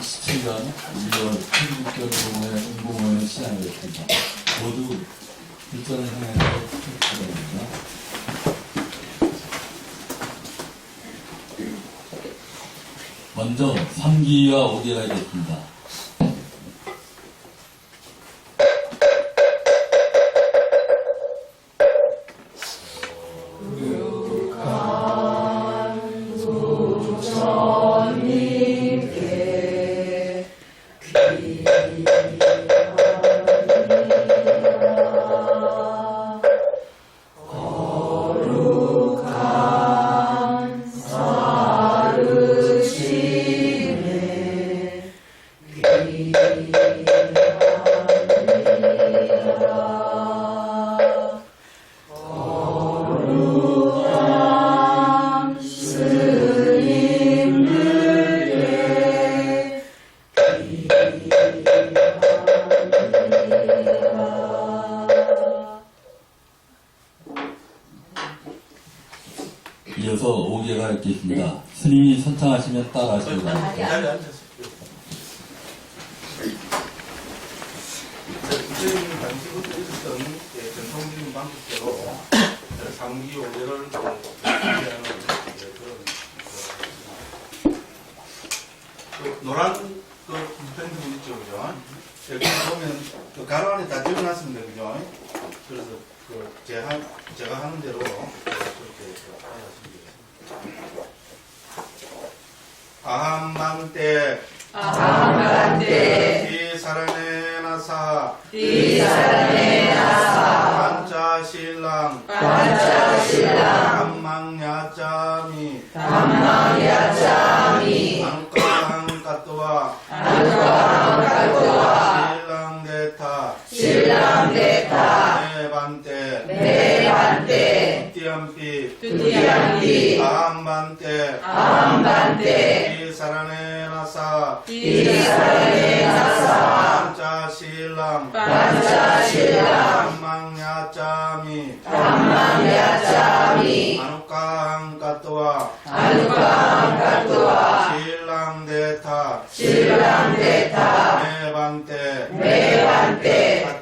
2017년 1월 한국교육공무원을 시행하였습니다. 모두 일전을 향해서 축하드립니다. 먼저 3기와 5기가 있겠습니다. 이어서 5개가 있겠습니다. 스님이 선창하시면 따라하시기 바랍니다. 국제적인 방식으로 있었던 전통적인 방식대로 3기 5개를 준비하는 그런 노란 펜트 있죠, 그죠? 여기 보면 그 가로 안에 다 적어놨습니다, 그죠? 그래서 제가 하는 대로 그렇게 하시면 되겠습니다. 아함반대 디사라네나사 반차실랑 감망야짜미 안과한까또와 실랑데타 네반대 두띠암피 아함반대 디사라네나사 반차실랑 감망야짜미 안과한까또와 실랑데타 네반대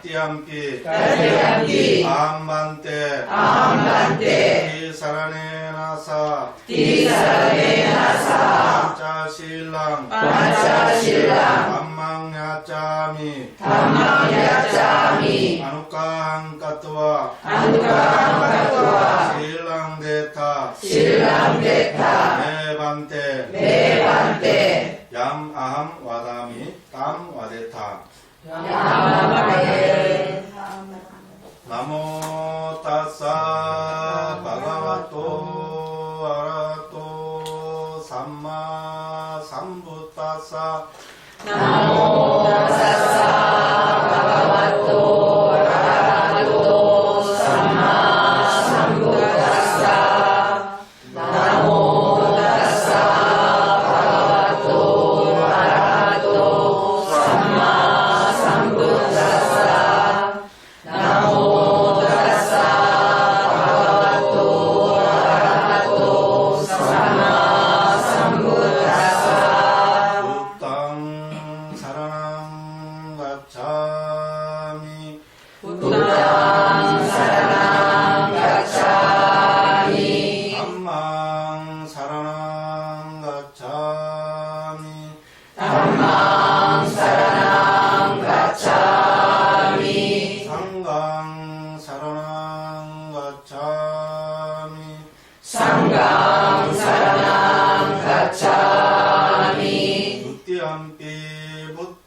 두띠암피 아함반대 디사라네나사 반차실랑 감망야짜미 안과한까또와 실랑데타 네반대 얌아함 와다미 땀 와데타 나모 타사 바가와토 아라토 삼마 삼부타사 나모 타사 바가와토 아라하토 삼마 삼부타사 나모 타사 바가와토 아라하토 삼마 삼부타사 나모 타사 바가와토 아라하토 삼마 삼부타사 부땅 사랑am 가차미 부땅 사랑am 가차미 담망 사랑am 가차미 담망 사랑am 가차미 상강 사랑am 가차미 상강 사랑am 가차미 두띠암피 부땅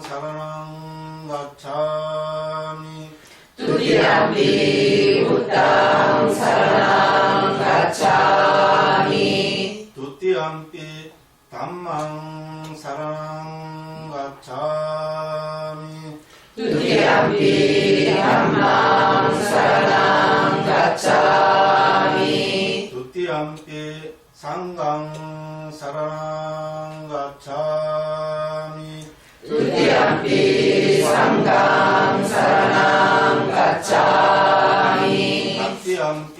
사랑am 가차미 두띠암피 부땅 사랑am 가차미 두띠암피 담망 사랑am 가차미 두띠암피 담망 사랑am 가차미 두띠암피 상강 사랑am 가차미 두띠암피 상강 사랑am 가차미 앞뒤암피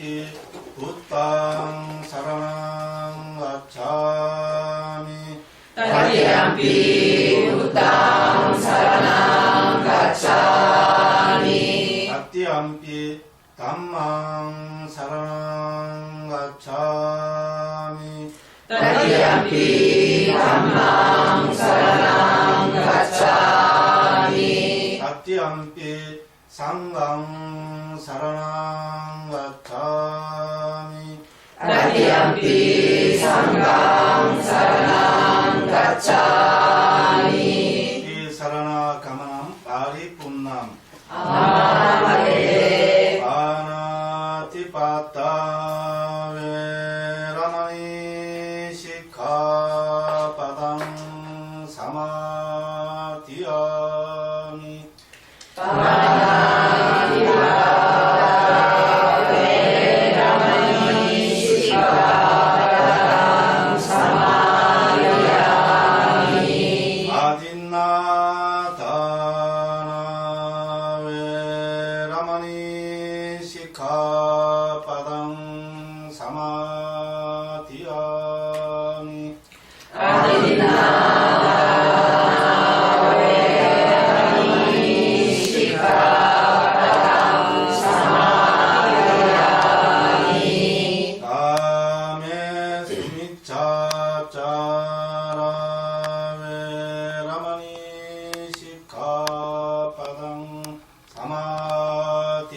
부땅 사랑am 가차미 따띠암피 띠암피 부당 사라낭 가차미 띠암피 담망 사랑 가차미 띠암피 담망 사라낭 가차미 띠암피 상강 사랑 가차미 띠암피 상강 사라낭 가차미 이 사라나 가만함 파리뿐남 아마레 아나 티파타 베라마니 시카바당 사마디아미 아딘나다나 베라마니 시카바당 사마디아미 다메 스미차짜라 베라마니 시카바당 사마디아미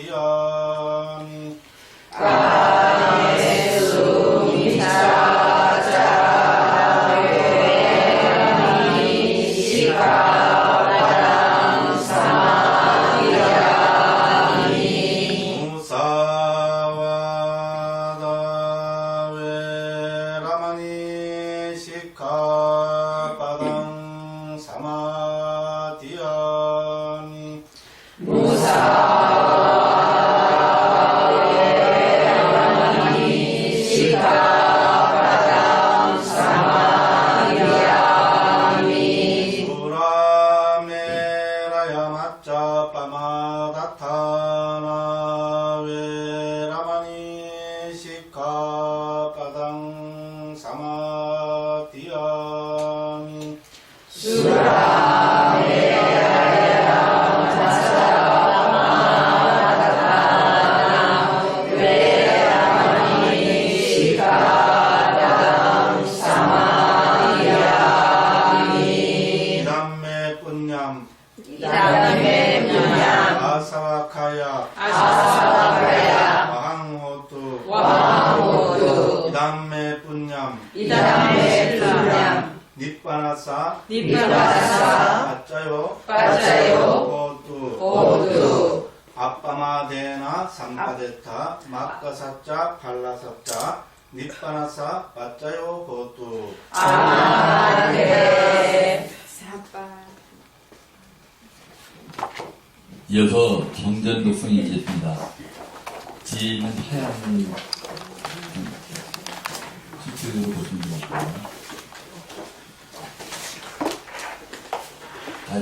무사와다 베라마니 시카바당 사마디아미 수라메라야 마짜 빠마다타나 베라마니 시카바당 사마디아미 이담메 뿐냠 아사와카야 와항호투 이담메 뿐냠 닛바나사 빠짜요 호투 아빠마데나 삼파데타 마카사짜 발라사짜 닛바나사 빠짜요 호투 이어서 경전 독성이 있겠습니다. 지는 하얀 시트로 보시면 됩니다.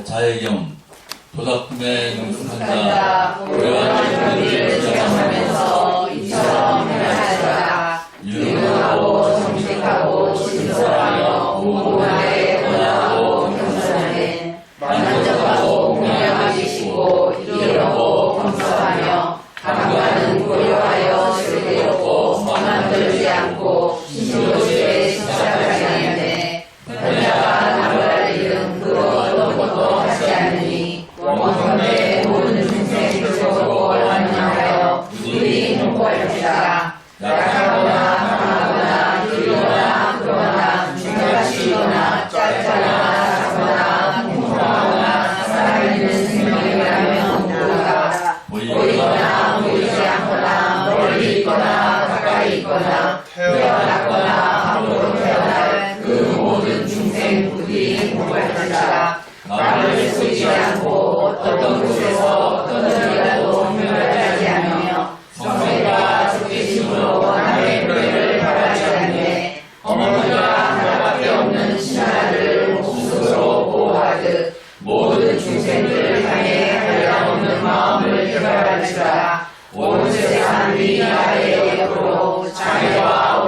자해경 도닥금의 능숙한자 고려한 일들을 지정하면서 이처럼 행하여라. 유능하고 정직하고 신선하여 공부하에 권하고 겸손하네. 만족하고 공양하시고 이르고 겸손하며 감과는 고려하여 슬기롭고 만들지 않고 신도시에 집착하지 않네. 편야가 나라를 잃은 그 어떤 것도 하지 않으니 원컨대 모든 중생 즐겁고 완전하여 우리 행복할지라. 약하거나 강하거나 길거나 크거나 중간치거나 짧거나 작거나 공평하거나 살아있는 생명이라면 모르라. 보이거나 보이지 않거나 멀리 있거나 가까이 있거나 태어났거나 앞으로 태어날 그 모든 중생 부디 행복할지라. 나를 쓰지 않고 어떤 곳에서 어떤 일이라도 분별하지 않으며 성례가 적개심으로 남의 은혜를 바라지 않네. 어머니가 하나밖에 없는 신하를 목숨으로 보호하듯 모든 중생들을 향해 한량없는 마음을 개발할지라. 온 세상 위아래 옆으로 장애와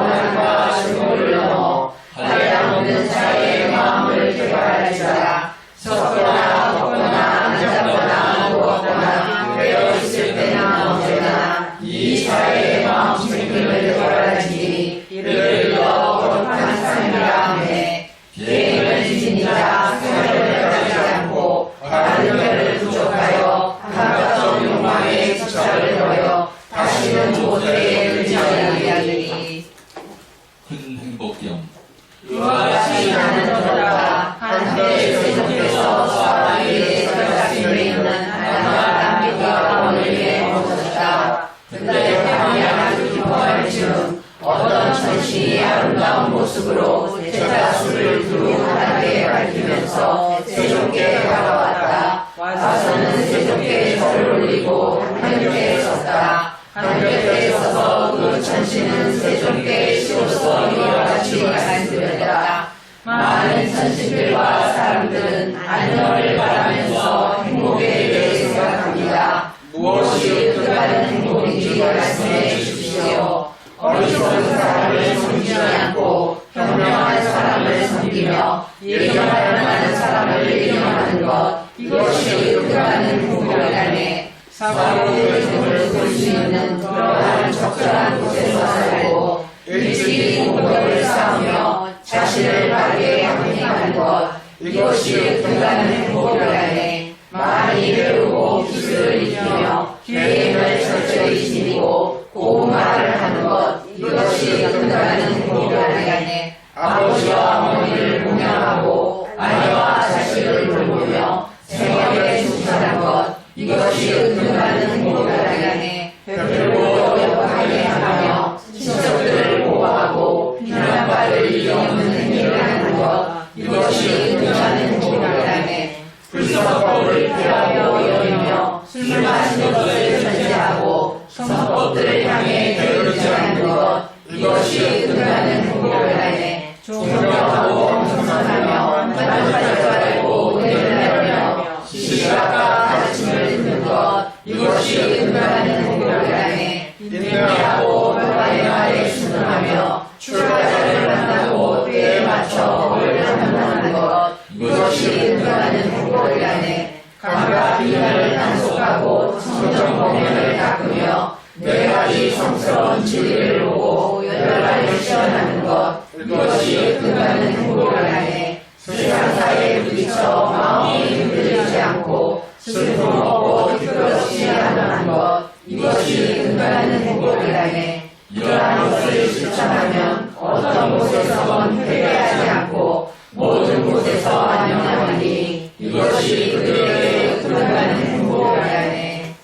당신이 아름다운 모습으로 제자수를 두루 하나님께 밝히면서 세종께 다가왔다. 와서는 세종께 절을 올리고 한 곁에 섰다. 한 곁에 서서 그 천신은 세종께 시로서 이와 같이 말씀드렸다. 많은 천신들과 사람들은 안녕을 바라면서 행복에 대해 생각합니다. 무엇이 뜻하는 행복인지 말씀해 주십시오. 어리석은 사람을 섬기지 않고 현명한 사람을 섬기며 예견할 만한 사람을 예견하는 것, 이것이 뜻하는 행복이라네. 사고의 행복을 볼 수 있는 그러한 적절한 곳에서 살고 일찍이 공덕을 쌓으며 자신을 바르게 향행하는 것, 이것이 뜻하는 행복이라네. 많이 배우고 기술을 익히며 계획을 철저히 지니고 고운 말을 하는 것, 이것이 뜻하는 행복이라네. 아버지와 어머니를 공양하고 아내와 자식을 돌보며 생업에 충실한 것, 이것이 뜻하는 행복이라네. 베풀고 어렵게 하며 친척들을 보호하고 비난받을 일이 없는 행위를 하는 것, 이것이 뜻하는 행복이라네. 불성법을 피하고 여기며 술 마시는 것을 전제하고 성법들을 향해 게으르지 않는 것, 이것이 뜻하는 행복이라네. 존경하고 겸손하며 나누지 말고 은혜를 내며 시시각각 가르침을 듣는 것, 이것이 뜻하는 행복이라네. 인내하고 평화의 말에 순응하며 출가자를 만나고 때에 맞춰 법을 판단하는 것, 이것이 뜻하는 행복이라네. 감각 비난을 단속하고 성정 공연을 닦으며 네 가지 성스러운 진리를 보고 열반을 시원하는 것, 이것이 뜻하는 행복이라네. 세상사에 부딪혀 마음이 흔들리지 않고 슬픔 없고 뒤끝없이 안전한 것, 이것이 뜻하는 행복이라네. 이러한 것을 실천하면 어떤 곳에서건 회개하지 않고 모든 곳에서 안녕하니 이것이 그들에게 뜻하는 행복이라네.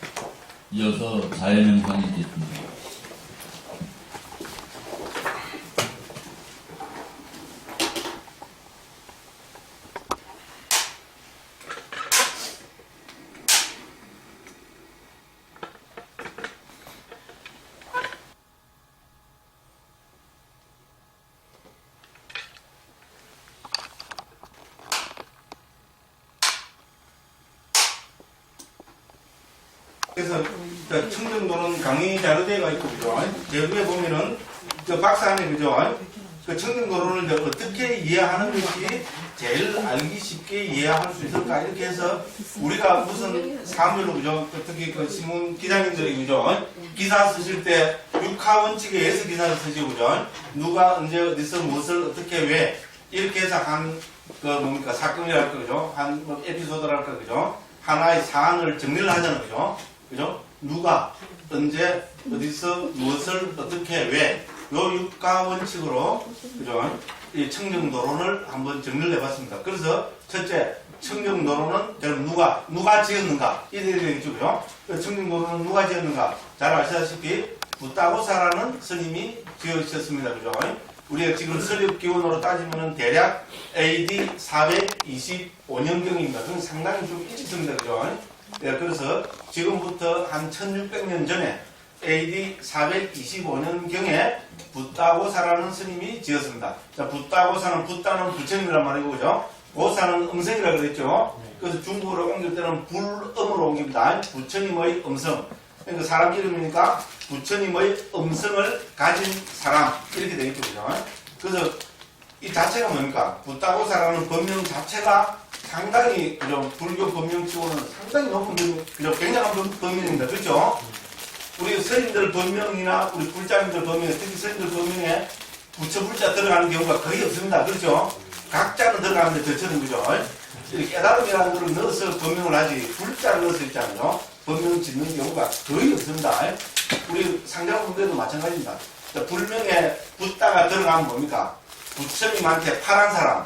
이어서 자해명상이 있겠습니다. 그래서 청정도는 강의 자료대가 있고 그죠? 제부에 보면은 그 박스 안에 그죠? 그 청정도론을 어떻게 이해하는 것이 제일 알기 쉽게 이해할 수 있을까 이렇게 해서 우리가 무슨 사무로 그죠? 특히 그 신문 기자님들이 그죠? 기사 쓰실 때 육하 원칙에 의해서 기사를 쓰죠 그죠? 누가 언제 어디서 무엇을 어떻게 왜 이렇게 해서 한 그 뭡니까 사건이랄까 그죠? 한 뭐 에피소드랄까 그죠? 하나의 사안을 정리를 하잖아요 그죠? 그죠? 누가, 언제, 어디서, 무엇을, 어떻게, 왜, 요 육가 원칙으로, 그죠? 이 청정도론을 한번 정리를 해봤습니다. 그래서, 첫째, 청정도론은 누가 지었는가? 이래 되겠죠, 그죠? 청정도론은 누가 지었는가? 잘 아시다시피, 붓다고사라는 스님이 지으셨습니다, 그죠? 우리가 지금 서력기원으로 따지면 대략 AD 425년경입니다. 그건 상당히 좀 일찍 씁니다, 그죠? 네, 그래서 지금부터 한 1600년 전에 AD 425년경에 붓다고사라는 스님이 지었습니다. 자, 붓다고사는 붓다는 부처님이란 말이고, 그죠? 고사는 음성이라고 그랬죠? 그래서 중국어로 옮길 때는 불음으로 옮깁니다. 부처님의 음성. 그러니까 사람 이름이니까 부처님의 음성을 가진 사람. 이렇게 되겠죠, 그죠? 그래서 이 자체가 뭡니까? 붓다고사라는 법명 자체가 상당히 그죠? 불교 법명치고는 상당히 높은 법명, 그죠? 굉장한 법명입니다. 그렇죠? 우리 스님들 법명이나 우리 불자님들 법명에 특히 스님들 법명에 부처 불자 들어가는 경우가 거의 없습니다. 그렇죠? 각자는 들어가는데 저처럼 그죠? 깨달음이라는 걸 넣어서 법명을 하지 불자를 넣어서 있잖아요. 법명 짓는 경우가 거의 없습니다. 우리 상자분들도 마찬가지입니다. 불명에 붓다가 들어가면 뭡니까? 부처님한테 파란 사람,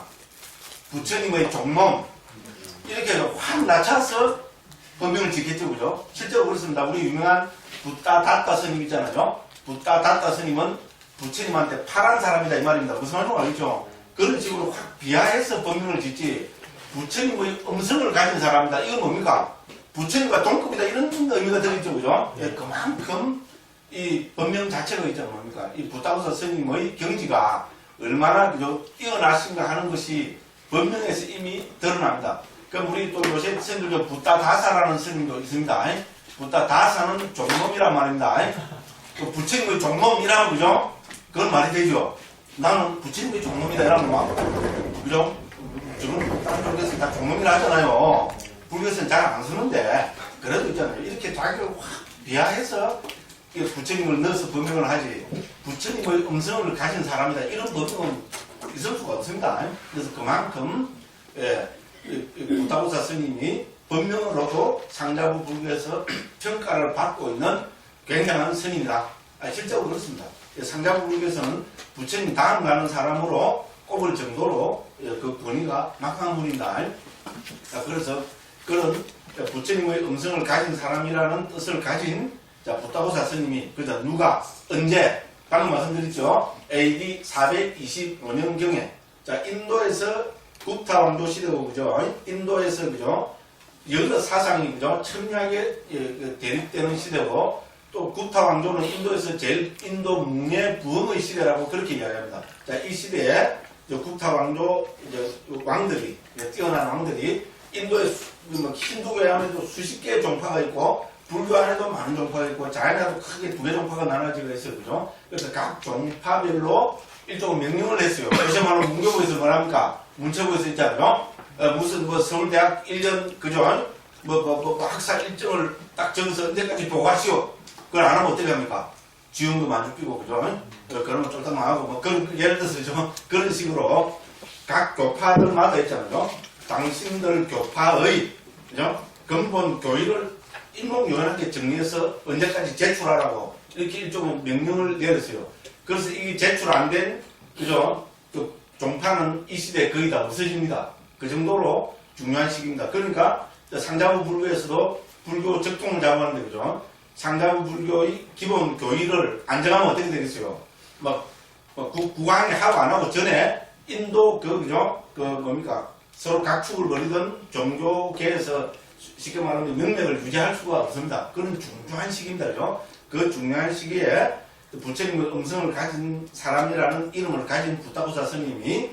부처님의 종놈 이렇게 확 낮춰서 법명을 짓겠죠, 그죠? 실제로 그렇습니다. 우리 유명한 붓다다tta 스님 있잖아요. 붓다다tta 스님은 부처님한테 파란 사람이다 이 말입니다. 무슨 말인지 알겠죠? 그런 식으로 확 비하해서 법명을 짓지 부처님의 음성을 가진 사람이다. 이건 뭡니까? 부처님과 동급이다 이런 의미가 들어있죠. 그죠? 예, 그만큼 이 법명 자체가 있잖아요. 뭡니까? 이 부타우사 스님의 경지가 얼마나 그죠? 뛰어나신가 하는 것이 법명에서 이미 드러납니다. 그럼 우리 또 요새 스님들 중 부타다사라는 스님도 있습니다. 부타다사는 종놈이란 말입니다. 그 부처님의 종놈이라면 그죠? 그건 말이 되죠. 나는 부처님의 종놈이다 이라면 막 그죠? 지금 다른 쪽에서 다 종놈이라 하잖아요. 불교에서는 잘 안 쓰는데 그래도 있잖아요. 이렇게 자기를 확 비하해서 부처님을 넣어서 법명을 하지 부처님의 음성을 가진 사람이다 이런 법명은 있을 수가 없습니다. 그래서 그만큼 부타우사 스님이 법명으로도 상자부 불교에서 평가를 받고 있는 굉장한 스님이다. 실제로 그렇습니다. 상자부 불교에서는 부처님 다음 가는 사람으로 꼽을 정도로 그 권위가 막강한 분입니다. 그래서 그런 부처님의 음성을 가진 사람이라는 뜻을 가진 부타우사 스님이 그저 누가 언제 방금 말씀드렸죠. AD 425년경에 인도에서 굽타 왕조 시대고 그죠. 인도에서 그죠. 여러 사상이 그죠. 첨예하게 대립되는 시대고 또 굽타 왕조는 인도에서 제일 인도 문예 부흥의 시대라고 그렇게 이야기합니다. 이 시대에 굽타 왕조 왕들이 뛰어난 왕들이 인도에 힌두교에 하면도 수십 개의 종파가 있고 불교 안에도 많은 종파가 있고 자연에도 크게 두 개 종파가 나눠지고 있어요. 그죠? 그래서 각 종파별로 일종의 명령을 했어요. 요새 말로 문교부에서 뭐랍니까? 문체부에서 있잖아요. 무슨 서울대학 1년 그죠? 학사 일정을 딱 적어서 언제까지 보고하시오. 그걸 안 하면 어떻게 합니까? 지원금 안 줍히고 그죠? 그러면 쫄딱 나가고 그런 예를 들어서 그런 식으로 각 교파들마다 있잖아요. 당신들 교파의 그죠? 근본 교의를 일목요연하게 정리해서 언제까지 제출하라고 이렇게 일종의 명령을 내렸어요. 그래서 이게 제출 안 된 그죠? 그 종파는 이 시대에 거의 다 없어집니다. 그 정도로 중요한 시기입니다. 그러니까 상자부 불교에서도 불교 적통을 잡았는데 그죠? 상자부 불교의 기본 교의를 안 정하면 어떻게 되겠어요? 국왕이 하고 안 하고 전에 인도 그죠? 뭡니까? 서로 각축을 벌이던 종교계에서 쉽게 말하면 명맥을 유지할 수가 없습니다. 그런 중요한 시기입니다. 그죠? 그 중요한 시기에 부처님의 음성을 가진 사람이라는 이름을 가진 부타우사 스님이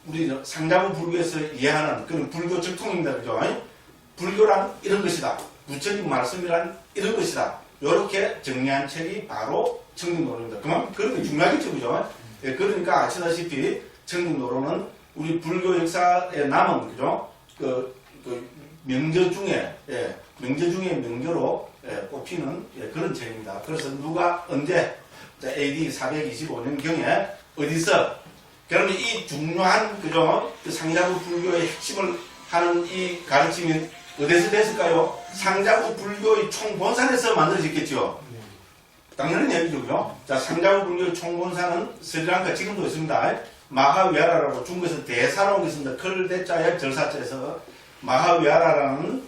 우리 상자부 불교에서 이해하는 그런 불교 적통입니다. 그죠? 불교란 이런 것이다. 부처님 말씀이란 이런 것이다. 이렇게 정리한 책이 바로 청등노론입니다. 그만큼 그렇게 중요하겠죠. 그죠? 그러니까 아시다시피 청등노론은 우리 불교 역사에 남은 그죠? 명저 중에 명저로 꼽히는 그런 책입니다. 그래서 누가 언제 AD 425년경에 어디서 그러면 이 중요한 그죠? 상자부 불교의 핵심을 하는 이 가르침이 어디서 됐을까요? 상자부 불교의 총본산에서 만들어졌겠죠. 당연한 얘기죠. 그죠? 상자부 불교의 총본산은 스리랑카 지금도 있습니다. 마하위하라라고 중국에서 대사로 옮겼습니다. 클대자에 절사자에서 마하위하라라는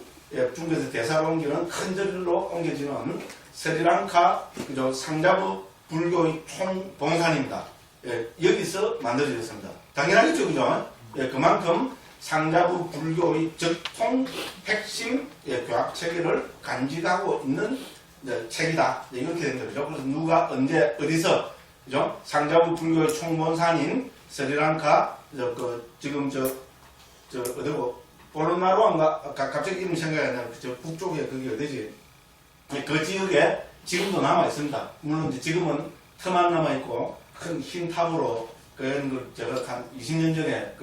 중국에서 대사로 옮기는 큰 절로 옮겨지는 스리랑카 그죠? 상자부 불교의 총본산입니다. 여기서 만들어졌습니다. 당연하겠죠. 그죠? 그만큼 상자부 불교의 적통 핵심 교학 체계를 간직하고 있는 책이다. 이렇게 됩니다. 그죠? 그래서 누가 언제 어디서 그죠? 상자부 불교의 총본산인 스리랑카 지금 어디고 볼로나로인가 갑자기 이름 생각이 안 나요. 북쪽에 그게 어디지? 그 지역에 지금도 남아 있습니다. 물론 지금은 틈만 남아 있고 큰 흰 탑으로 그런 걸 제가 한 20년 전에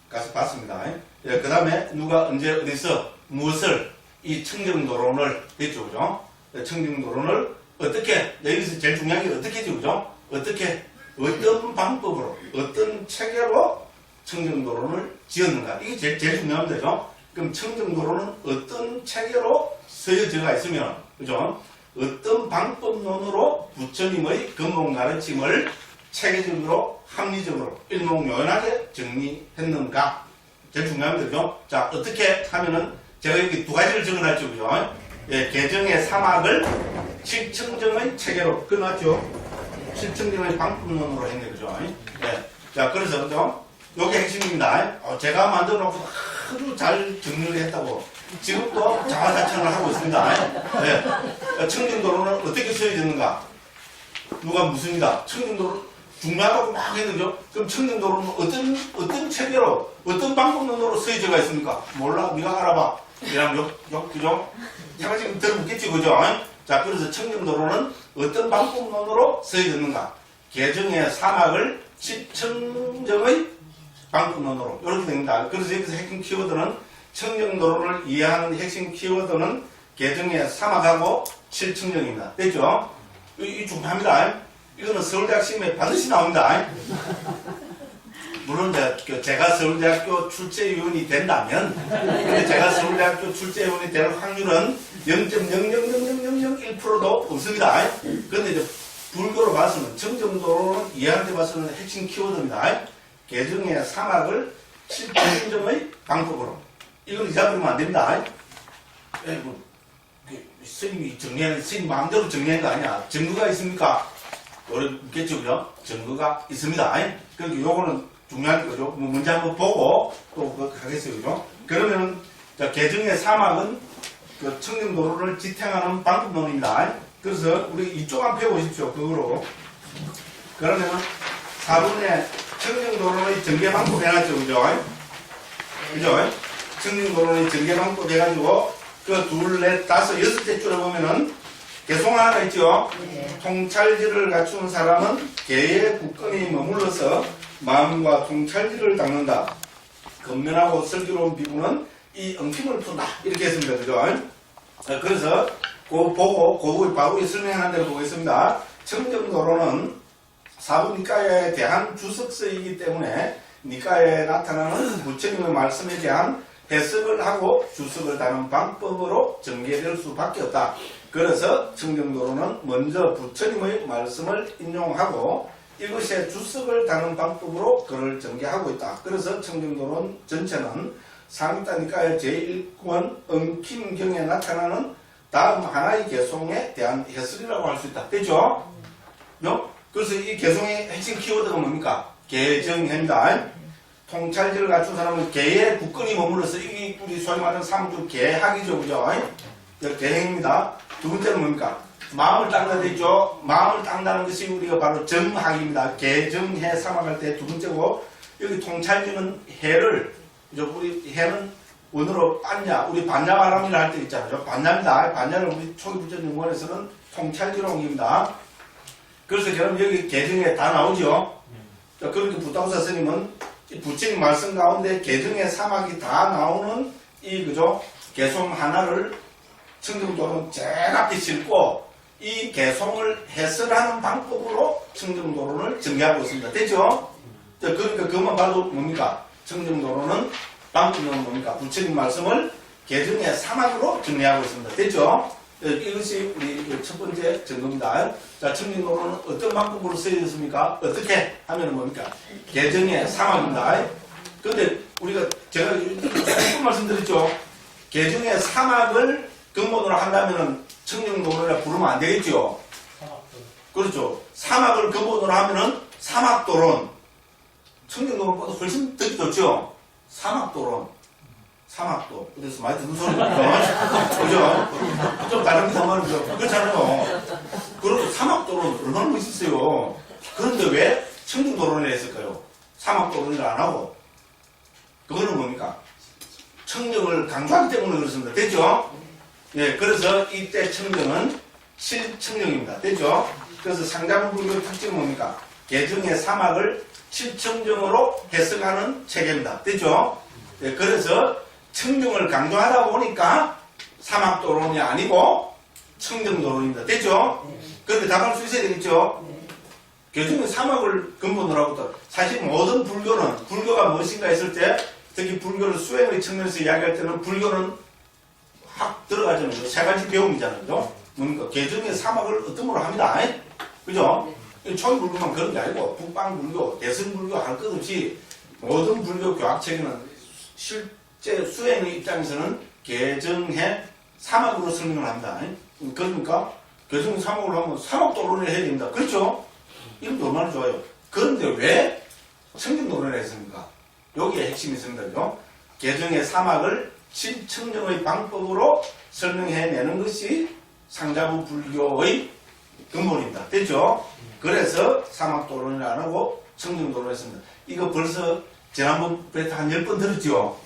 가서 봤습니다. 그 다음에 누가 언제 어디서 무엇을 이 청정도론을 했죠. 그죠? 청정도론을 어떻게 여기서 제일 중요한 게 어떻게죠. 그죠? 어떤 방법으로 어떤 체계로 청정도론을 지었는가 이게 제일 중요합니다. 그죠? 그럼 청정도론은 어떤 체계로 쓰여져가 있으면 그죠? 어떤 방법론으로 부처님의 근본 가르침을 체계적으로 합리적으로 일목요연하게 정리했는가 제일 중요합니다. 그죠? 자, 어떻게 하면은 제가 여기 두 가지를 적어놨죠. 그죠? 개정의 사막을 칠청정의 체계로 끊었죠. 실천경의 방법론으로 했네, 그죠? 네. 자, 그래서, 그죠? 요게 핵심입니다. 제가 만들어 놓고 아주 잘 정리를 했다고. 지금도 자화자찬을 하고 있습니다. 네. 청정도로는 어떻게 써야되는가? 누가 묻습니다. 청정도로 중요하다고 막 했는데요. 그럼 청정도로는 어떤 체계로, 어떤 방법론으로 써야지가 있습니까? 몰라, 네가 알아봐. 이러면 그죠? 제가 지금 들어보겠지, 그죠? 자, 그래서 청정도로는 어떤 방법론으로 써야되는가? 개정의 사막을 시청정의 방법론으로 이렇게 됩니다. 그래서 여기서 핵심 키워드는 청정도로를 이해하는 핵심 키워드는 개정의 사막하고 실청정입니다. 됐죠? 이 중요합니다. 이거는 서울대학 시험에 반드시 나옵니다. 물론 제가 서울대학교 출제위원이 된다면, 근데 제가 서울대학교 출제위원이 될 확률은 0.0000001%도 없습니다. 그런데 이제 불교로 봐서는 청정도로는 이해할 때 봐서는 핵심 키워드입니다. 개정의 사막을 실천정의 방법으로. 이걸 잊어버리면 안 됩니다. 스님이 정리하는, 스님 마음대로 정리한 거 아니야. 증거가 있습니까? 어렵겠죠, 그죠? 증거가 있습니다. 그러니까 요거는 중요한 거죠. 문제 한번 보고 또 하겠어요, 그죠? 그러면, 개정의 사막은 그 청정도로를 지탱하는 방법론입니다. 그래서 우리 이쪽 한번 펴보십시오, 그거로. 그러면 4번에 청정도로의 전개 방법 해놨죠, 그죠? 그죠? 청정도로의 전개 방법 해가지고, 그 둘, 넷, 다섯, 여섯 째 줄에 보면은, 개송 하나가 있죠? 네. 통찰지를 갖춘 사람은 개의 국권이 머물러서 마음과 통찰지를 닦는다. 건면하고 슬기로운 비구는 이 엉킴을 푼다. 이렇게 했습니다, 그죠? 그래서, 그거 보고, 바구에 설명한 대로 보겠습니다. 청정도로는 사부 니까야에 대한 주석서이기 때문에 니까야에 나타나는 부처님의 말씀에 대한 해석을 하고 주석을 다는 방법으로 전개될 수밖에 없다. 그래서 청정도로는 먼저 부처님의 말씀을 인용하고 이것의 주석을 다는 방법으로 그를 전개하고 있다. 그래서 청정도론 전체는 상위타 니까야 제1권 엉킴경에 나타나는 다음 하나의 개송에 대한 해설이라고 할 수 있다. 됐죠? 그래서 이 개송의 핵심 키워드가 뭡니까? 개정입니다. 통찰지를 갖춘 사람은 개의 국권이 머물러서 이 우리 소위 말하는 삼주 개학이죠, 그죠? 개행입니다. 두 번째는 뭡니까? 마음을 닦는 데 있죠. 마음을 닦는다는 것이 우리가 바로 정학입니다. 개정해 사막할 때 두 번째고, 여기 통찰지는 해를, 우리 해는 원어로 반야, 우리 반야바람이라 할 때 있잖아요. 반야입니다. 반야를 우리 초기 부처님 원에서는 통찰지로 옮깁니다. 그래서 그럼 여기 개정에 다 나오죠. 그렇게 부타우사 스님은 부처님 말씀 가운데 개정의 사막이 다 나오는 이 그죠 개송 하나를 청정도로는 제일 앞에 싣고 이 개송을 해설하는 방법으로 청정도로를 정리하고 있습니다. 됐죠? 그러니까 그것만 봐도 뭡니까? 청정도로는 방법은 뭡니까? 부처님 말씀을 개정의 사막으로 정리하고 있습니다. 됐죠? 이것이 우리 첫 번째 증거입니다. 자, 청정도로는 어떤 방법으로 쓰여졌습니까? 어떻게 하면 뭡니까? 개정의 사막입니다. 근데 우리가 제가 조금 말씀드렸죠. 개정의 사막을 근본으로 한다면은 청정도로라 부르면 안 되겠죠. 그렇죠. 사막을 근본으로 하면은 사막도론. 청정도로보다 훨씬 더 좋죠. 사막도론. 사막도. 그래서 많이 듣는 소리죠. 그죠? 좀 다른 상황이죠. 그렇잖아요. 그리고 사막도로는 얼마나 멋있어요. 그런데 왜 청정도론을 했을까요? 사막도론을 안 하고. 그거는 뭡니까? 청정을 강조하기 때문에 그렇습니다. 됐죠? 예, 그래서 이때 청정은 실청정입니다. 됐죠? 그래서 상자불교의 특징은 뭡니까? 개정의 사막을 실청정으로 해석하는 체계입니다. 됐죠? 예, 그래서 청정을 강조하다 보니까 사막도론이 아니고 청정도론입니다. 됐죠? 그런데 답할 수 있어야 되겠죠? 개정의 사막을 근본으로 하고 사실 모든 불교가 무엇인가 했을 때 특히 불교를 수행의 측면에서 이야기할 때는 불교는 확 들어가잖아요. 세 가지 배움이잖아요. 그죠? 뭡니까? 개정의 사막을 어떤 걸로 합니다. 그죠? 초기 불교만 그런 게 아니고 북방 불교, 대승 불교 할 것 없이 모든 불교 교학체계는 실제 수행의 입장에서는 개정해 사막으로 설명을 합니다. 그러니까 개정의 사막으로 하면 사막도론을 해야 됩니다. 그렇죠? 이것도 얼마나 좋아요. 그런데 왜 청정도로를 했습니까? 여기에 핵심이 있습니다. 그죠? 개정의 사막을 실청정의 방법으로 설명해내는 것이 상자부 불교의 근본입니다. 됐죠? 그래서 사막도론을 안 하고 청정도론을 했습니다. 이거 벌써 지난번에 한 10번 들었죠?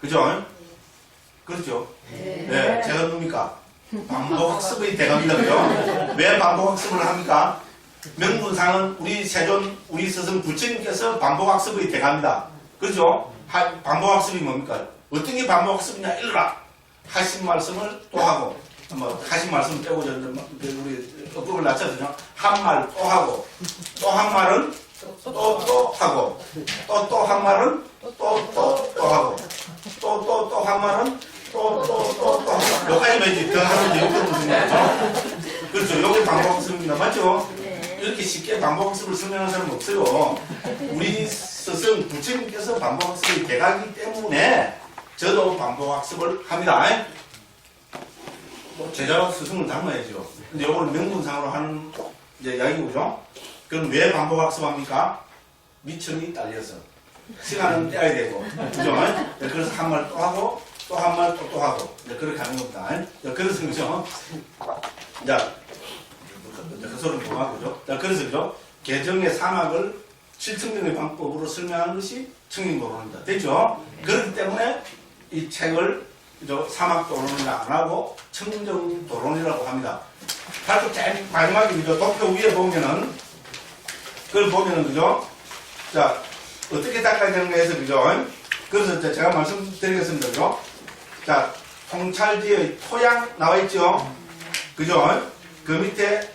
그죠? 그렇죠? 네. 제가 뭡니까? 반복학습의 대가입니다. 그죠? 왜 반복학습을 합니까? 명분상은 우리 세존, 우리 스승 부처님께서 반복학습의 대가입니다. 그렇죠? 반복학습이 뭡니까? 어떤 게 반복학습이냐? 일러라. 하신 말씀을 또 하고, 하신 말씀 빼고, 우리 어법을 낮춰서 한 말 또 하고, 또 한 말은 또 하고, 또 한 말은 또 하고, 또 한 말은 또 하고. 여기까지 더 하는데, 여기는 무슨 말이죠? 그렇죠. 여기 반복학습입니다. 맞죠? 이렇게 쉽게 반복학습을 설명하는 사람은 없어요. 우리 스승 부처님께서 반복학습의 대가이기 때문에 저도 반복학습을 합니다. 제자와 스승을 닮아야죠. 근데 이걸 명분상으로 하는 이제 이야기고죠. 그럼 왜 반복학습합니까? 미천이 딸려서 시간은 떼야 되고, 그죠? 그래서 한 말 또 하고 또 한 말 또 하고 그렇게 하는 겁니다. 그래서 그죠? 자. 그 소리는 고마고죠. 그래서 그죠? 개정의 사막을 실청정의 방법으로 설명하는 것이 청정도론입니다. 됐죠? 그렇기 때문에 이 책을 그죠? 사막도론을 안 하고 청정도론이라고 합니다. 다시 제일 마지막에 그죠? 도표 위에 보면은 그걸 보면은 그죠? 자 어떻게 닦아야 되는가 해서 그죠? 그래서 제가 말씀드리겠습니다. 그죠? 자 통찰지의 토양 나와 있죠? 그죠? 그 밑에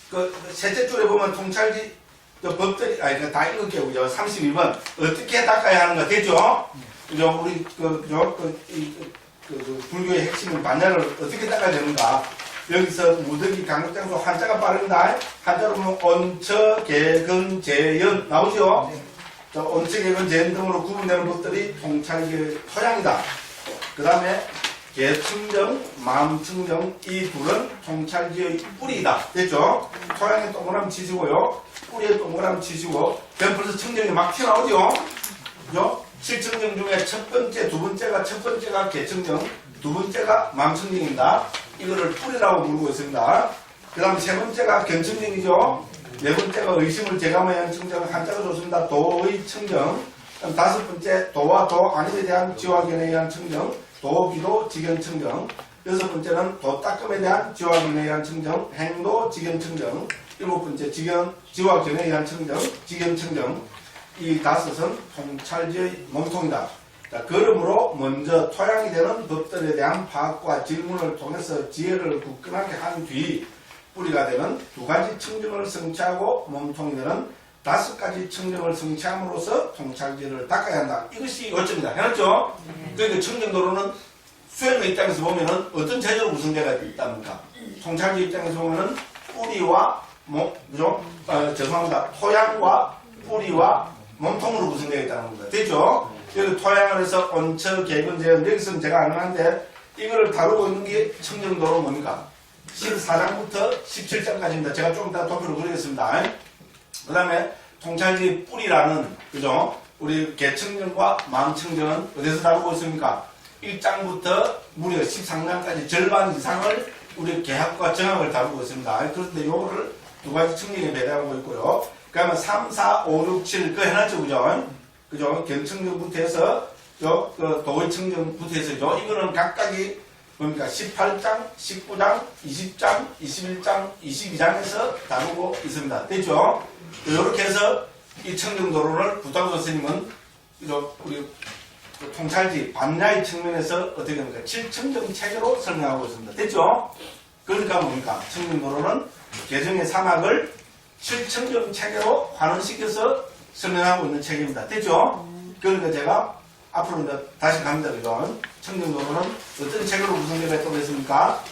그 셋째 줄에 보면 통찰지 법들이 다 읽을게요. 그죠? 32번 어떻게 닦아야 하는가 됐죠? 그죠? 우리 불교의 핵심은 반야를 어떻게 닦아야 되는가? 여기서 무더기 강력장소 한자가 빠릅니다. 한자로 보면 온처 개근 재연 나오죠? 온처 개근 재연 등으로 구분되는 것들이 통찰지의 토양이다. 그 다음에 개충정, 마음충정 이 둘은 통찰지의 뿌리이다. 됐죠? 토양에 동그라미 치시고요. 뿌리에 동그라미 치시고 그럼 벌써 청정이 막 튀어나오죠? 그죠? 실청정 중에 첫 번째, 두 번째가 첫 번째가 개충정, 두 번째가 마음충정입니다. 이거를 뿌리라고 부르고 있습니다. 그 다음 세 번째가 견충정이죠? 네 번째가 의심을 제감하여 청정 한자가 좋습니다. 도의 청정. 그럼 다섯 번째 도와 도 아님에 대한 지화견에 의한 청정. 도기도 직연청정. 여섯 번째는 도닦음에 대한 지화견에 의한 청정. 행도 직연청정. 일곱 번째 지화견에 의한 청정. 직연청정. 이 다섯은 통찰지의 몸통이다. 자, 그러므로 먼저 토양이 되는 법들에 대한 파악과 질문을 통해서 지혜를 굳건하게 한 뒤 뿌리가 되는 두 가지 청정을 성취하고 몸통이 되는 다섯 가지 청정을 성취함으로써 통찰지를 닦아야 한다. 이것이 요점이다. 해놨죠? 그러니까 청정도로는 수행의 입장에서 보면은 어떤 체제로 구성되어 있답니까? 통찰지 입장에서 보면은 뿌리와 그죠? 죄송합니다. 토양과 뿌리와 몸통으로 구성되어 있다는 겁니다. 됐죠? 여기 토양을 해서 온처, 개근, 재현 여기서는 제가 안 하는데 이걸 다루고 있는 게 청정도로 뭡니까? 14장부터 17장까지입니다. 제가 조금 이따 도표를 그리겠습니다. 그 다음에 통찰지 뿌리라는 그죠? 우리 개청정과 마음청정은 어디서 다루고 있습니까? 1장부터 무려 13장까지 절반 이상을 우리 개합과 정합을 다루고 있습니다. 그런데 요거를 두 가지 청정에 배당하고 있고요. 그러면 3, 4, 5, 6, 7 그거 해놨죠, 그죠? 그죠? 견청정부터 해서 도의청정부터 해서죠. 이거는 각각이 뭡니까? 18장, 19장, 20장, 21장, 22장에서 다루고 있습니다. 됐죠? 이렇게 해서 이 청정도로를 부담도 스님은 우리 통찰지 반야의 측면에서 어떻게 합니까? 7청정 체계로 설명하고 있습니다. 됐죠? 그러니까 뭡니까? 청정도로는 개정의 사막을 7청정 체계로 환원시켜서 설명하고 있는 책입니다. 됐죠? 그러니까 제가 앞으로 이제 다시 갑니다. 그죠? 청정도로는 어떤 책으로 구성되어 있다고 했습니까?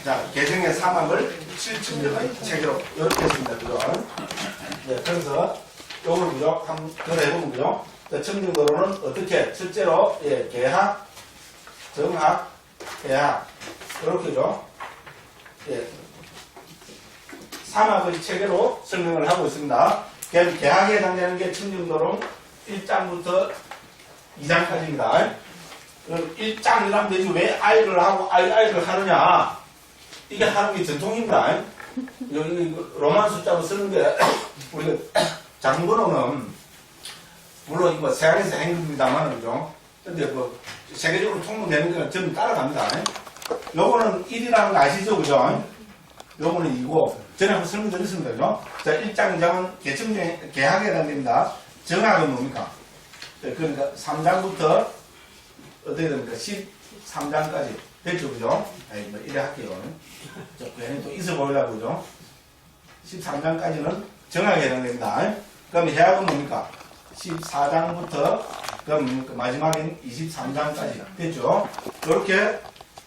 자, 개정의 사막을 7청정의 체계로 이렇게 했습니다. 그죠? 네, 그래서 요걸 그죠? 한번 더 해보면 그죠? 청정도로는 어떻게 실제로 개학, 정학, 해학 이렇게죠? 사막의 체계로 설명을 하고 있습니다. 계약에 해당되는 게 청정도록 1장부터 2장까지입니다. 1장이라면 되지 왜 I를 하고 II를 하느냐. 이게 하는 게 전통입니다. 여기 로만 숫자로 쓰는 게 우리가 장번호는 물론 이거 세안에서 행입니다만 그죠? 근데 뭐 세계적으로 통용되는 거는 저는 따라갑니다. 요거는 1이라는 거 아시죠? 그죠? 요거는 2고 전에 한번 설명드렸습니다. 그죠? 자, 1장, 2장은 계약에 해당됩니다. 정학은 뭡니까? 그러니까 3장부터 어떻게 됩니까? 13장까지 됐죠? 그죠? 아이, 뭐 이래 할게요. 저 괜히 또 있어 보이려고 그죠? 13장까지는 정학에 해당됩니다. 그럼 해약은 뭡니까? 14장부터 그럼 마지막엔 23장까지 됐죠? 이렇게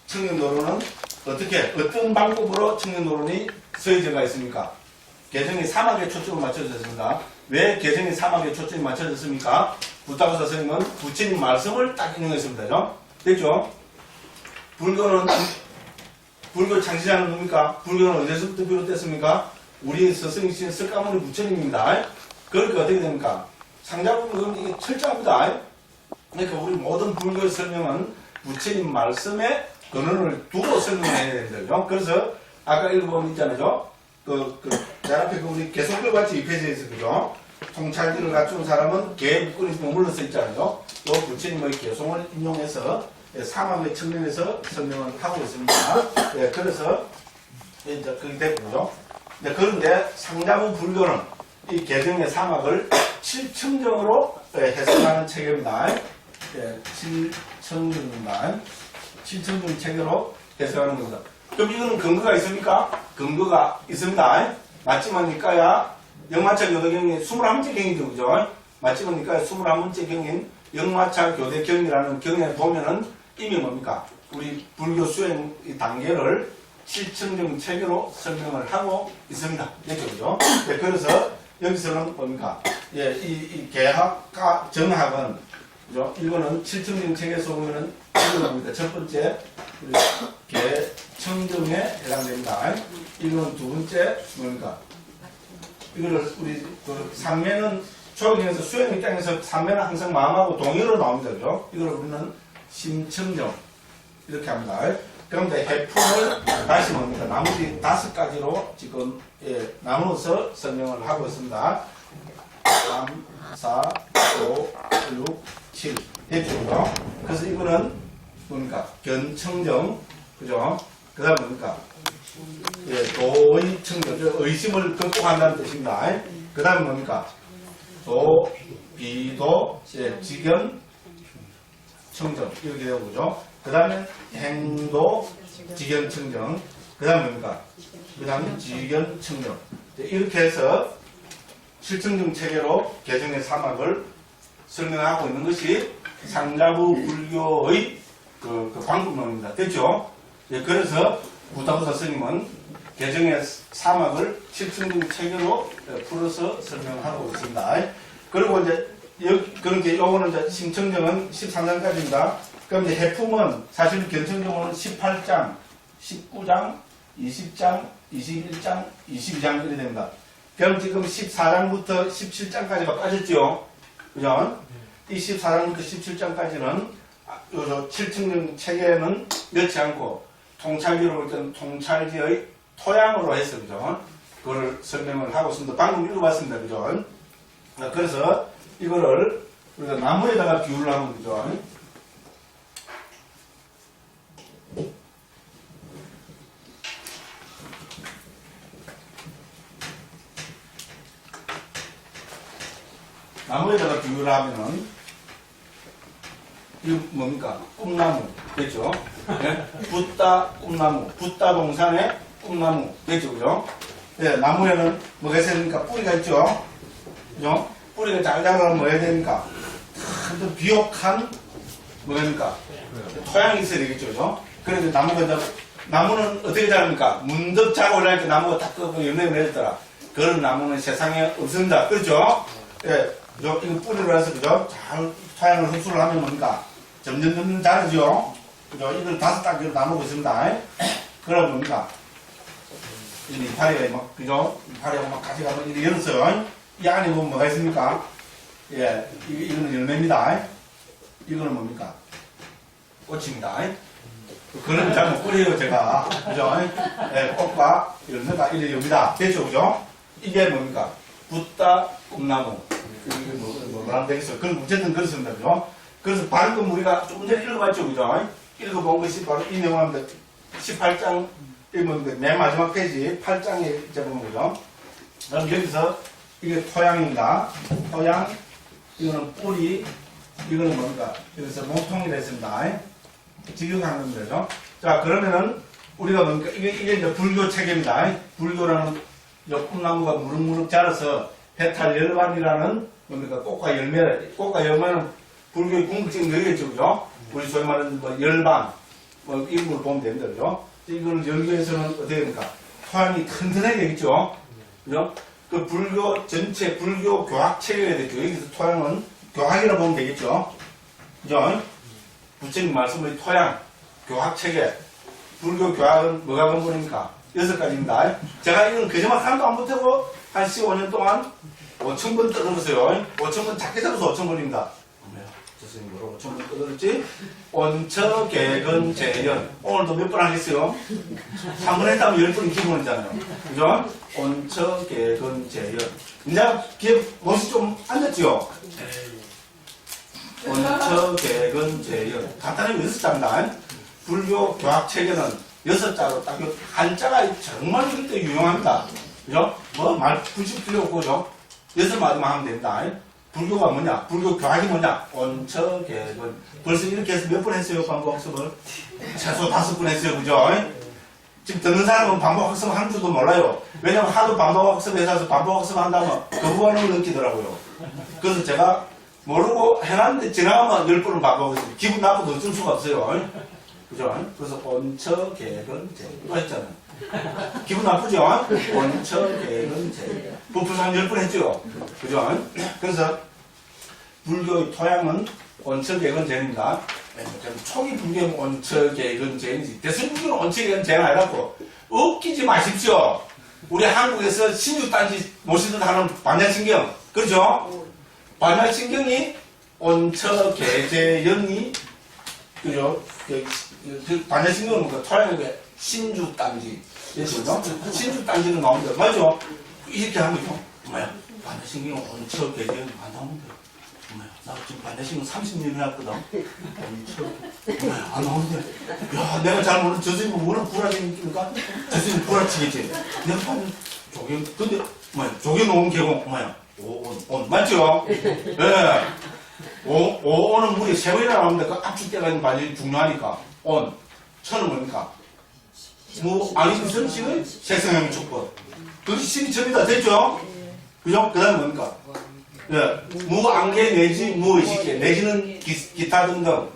청년노론은 어떤 방법으로 청년노론이 서해져가 있습니까? 개정이 사막에 초점을 맞춰졌습니다. 왜 개정이 사막에 초점이 맞춰졌습니까? 부탁사 선생님은 부처님 말씀을 딱 인용했습니다. 됐죠? 불교 창시자는 뭡니까? 불교는 어디서부터 비롯됐습니까? 우리 스승이신 석가모니 부처님입니다. 그러니까 어떻게 됩니까? 상자부는 이게 철저합니다. 그러니까 우리 모든 불교의 설명은 부처님 말씀에 근원을 두고 설명해야 된다죠. 그래서 아까 읽어보면 있잖아요. 내 앞에 우리 개송글 같이 2페이지에서 그죠? 통찰기를 갖춘 사람은 개 묶으니 머물러 써 있잖아요. 요 부처님의 개송을 인용해서 사막의 측면에서 설명을 하고 있습니다. 예, 그래서 이제 그게 됐고요. 네, 그런데 상자부 불교는 이 개정의 사막을 7청정으로 해석하는 체계입니다. 예, 7청정입니다. 7청정 체계로 해석하는 겁니다. 그럼 이거는 근거가 있습니까? 근거가 있습니다. 맞지만니까야 영마차 교대경이 21번째 경이죠. 그죠? 맞지만니까야 21번째 경인 영마차 교대경이라는 경에 보면은 이미 뭡니까? 우리 불교 수행 단계를 7청정 체계로 설명을 하고 있습니다. 그죠? 네, 그래서 여기서는 뭡니까? 예, 이 계학과 정학은, 그죠? 이거는 7청정 체계에서 보면은, 이거는 뭡니까? 첫 번째, 우리 계청정에 해당됩니다. 이거는 두 번째, 뭡니까? 이거를 우리, 삼매는, 초경에서 수행 입장에서 삼매는 항상 마음하고 동의로 나옵니다. 그죠? 이걸 우리는 심청정. 이렇게 합니다. 그럼 이제 해품을 다시 뭡니까? 나머지 5가지로 지금, 예, 나눠서 설명을 하고 있습니다. 3, 4, 5, 6, 7. 됐죠? 그래서 이거는 뭡니까? 견청정. 그죠? 그 다음 뭡니까? 예, 도의청정. 의심을 극복한다는 뜻입니다. 그 다음 뭡니까? 도, 비도, 예, 직견, 청정. 이렇게 되고, 그죠? 그 다음에 행도, 직견, 청정. 그 다음 뭡니까? 그 다음에 직견, 청정. 이렇게 해서 실청정 체계로 개정의 사막을 설명하고 있는 것이 상자부 불교의 그 방법론입니다. 됐죠? 예, 그래서 부타부사 스님은 개정의 사막을 실청정 체계로 풀어서 설명하고 있습니다. 그리고 이제 그런데 요거는 이제 심청정은 13장까지입니다. 그럼 이제 해품은 사실 견청정은 18장, 19장, 20장, 21장, 22장 이렇게 됩니다. 그럼 지금 14장부터 17장까지가 빠졌죠. 그죠? 이 14장부터 17장까지는 요 7청정 체계는 넣지 않고 통찰기로 볼 때는 통찰기의 토양으로 해서 그죠? 그걸 설명을 하고 있습니다. 방금 읽어봤습니다. 그죠? 그래서 이거를 우리가 나무에다가 비유를 하면 그죠? 나무에다가 비유를 하면은 이거 뭡니까? 꿈나무 됐죠? 네? 붓다 꿈나무, 붓다 동산에 꿈나무 됐죠? 그죠? 네, 나무에는 뭐가 있어야 됩니까? 뿌리가 있죠? 그죠? 뿌리가 잘 자라면 뭐 해야 됩니까? 참 비옥한 뭐가 됩니까? 토양이 있어야 되겠죠? 그죠? 그래서 나무는 어떻게 자랍니까? 문득 자고 올라니까 나무가 딱 끄고 연락을 내렸더라. 그런 나무는 세상에 없습니다. 그렇죠? 예, 이거 뿌리로 해서, 그죠? 잘 토양을 흡수를 하면 뭡니까? 점점 자르죠? 그죠? 이걸 5단계로 나누고 있습니다. 그러면 뭡니까? 이파리가 막, 그죠? 이파리가 막 가져가면 이렇게 열었어요. 이 안에 보면 뭐가 있습니까? 예, 이거는 열매입니다. 이거는 뭡니까? 꽃입니다. 그런 잘못 뿌려요, 제가. 그죠? 예, 꽃과 열매가 이래 옵니다. 됐죠, 그죠? 이게 뭡니까? 붓다 꿈나무. 이게 뭐라면 되겠어요? 그럼 어쨌든 그렇습니다, 그죠? 그래서 방금 우리가 조금 전에 읽어봤죠, 그죠? 읽어본 것이 바로 이 내용입니다. 18장 읽으면 맨 마지막 페이지 8장에 이제 보면 그죠? 그럼 여기서 이게 토양입니다. 토양, 이거는 뿌리, 이거는 뭡니까? 그래서 몸통이 됐습니다. 직역하는 겁니다. 그죠? 자, 그러면은 우리가 뭡니까? 이게 이제 불교 체계입니다. 불교라는 꿈나무가 무럭무럭 자라서 배탈열반이라는 뭡니까? 꽃과 열매는 불교의 궁극적인 거겠죠, 그죠? 우리 소위 말하는 뭐 열반, 뭐 이런 걸 보면 됩니다, 그죠? 이걸 열기 위해서는 어떻게 됩니까? 토양이 튼튼하게 되겠죠, 그죠? 그 불교 전체 불교 교학 체계가 되죠. 여기서 토양은 교학이라고 보면 되겠죠, 그죠? 부처님 말씀의 토양, 교학 체계, 불교 교학은 뭐가 근본입니까? 6가지입니다. 제가 이건 거짓말 하나도 안 못하고 한 15년 동안 5,000번 떠들었어요. 5,000번 작게 잡아서 5,000번입니다. 교수님 뭐로 5,000번 떠들었지? 원처, 개근, 재연. 오늘도 몇 번 하겠어요? 3번 했다면 10번이 기본이잖아요. 그죠? 원처, 개근, 재연. 이제 귀에 멋이 좀 앉았죠? 원처, 개근, 재연. 간단하게 6자입니다. 불교 교학 체계는 6자로 딱 한자가 정말 그때 유용합니다. 그죠? 뭐 말 굳이 필요 없고, 그죠? 6마디만 하면 됩니다. 불교가 뭐냐? 불교 교학이 뭐냐? 원처, 개근. 벌써 이렇게 해서 몇 번 했어요, 반복학습을? 최소 5번 했어요, 그죠? 지금 듣는 사람은 반복학습 하는 줄도 몰라요. 왜냐면 하도 반복학습해서 반복학습 한다면 거부감을 느끼더라고요. 그래서 제가 모르고 해놨는데 지나가면 10번을 반복했어요. 기분 나쁘도 어쩔 수가 없어요. 그죠? 그래서 원처, 개근, 재연. 이거 했잖아요. 기분 나쁘죠? 원처, 개근, 재연. 부풀상 10번 했죠? 그죠? 그래서 불교의 토양은 원처, 개근, 재연입니다. 초기 불교는 원처, 개근, 재연이지. 대승 불교는 원처, 개근, 재연 아니라고. 웃기지 마십시오. 우리 한국에서 신유단지 모시듯 하는 반야신경. 그렇죠? 반야신경이 원처, 개재연이 그죠? 반야신경은 뭔가 토양의 신주단지. 그죠? 신주단지는 나옵니다. 맞죠? 이렇게 하면 좀, 뭐야, 반야신경은 원처, 개재연이 안 나오는데. 뭐야, 나 지금 반야신경 30년 해왔거든. 원처, 뭐야, 안 나오는데. 야, 내가 잘 모르는 저스님은 뭐는 불화지니까? 저스님 불화치겠지. 내가 반, 근데, 뭐야, 조개놓은 개공, 뭐야, 온, 맞죠? 예. 오는 물이 세 번이나 나오는데 그 압축 때가 있는 반전이 중요하니까. 온. 천은 뭡니까? 안익선식의 색성형 축법. 그것이 신이첩이다. 됐죠? 그죠? 그 다음에 뭡니까? 예. 무안개 내지 무의식계. 내지는 기타 등등.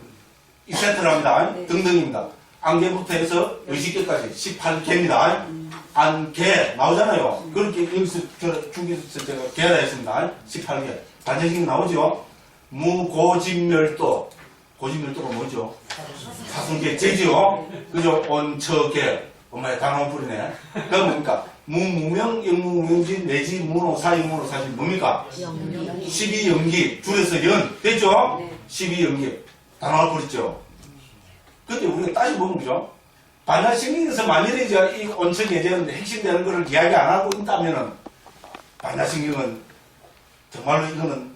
이 세트랍니다. 등등입니다. 안개부터 해서 의식계까지 18개입니다. 안개 나오잖아요. 그렇게 여기서 중기에서 제가 개라 했습니다. 18개. 반전식 나오죠? 무고진멸도. 고진멸도가 뭐죠? 사순계 재지요. 그죠? 원처계. 엄마야 다 나온 뿌리네. 그건 뭡니까? 무무명, 영무무명진, 내지 무노, 사이무노, 사실 뭡니까? 12연기. 줄여서 연. 됐죠? 12연기. 다 나온 뿌리죠. 근데 우리가 따져보면 그죠? 반야신경에서 만일에 이제 이 원처계제는 핵심되는 거를 이야기 안 하고 있다면은 반야신경은 정말로 이거는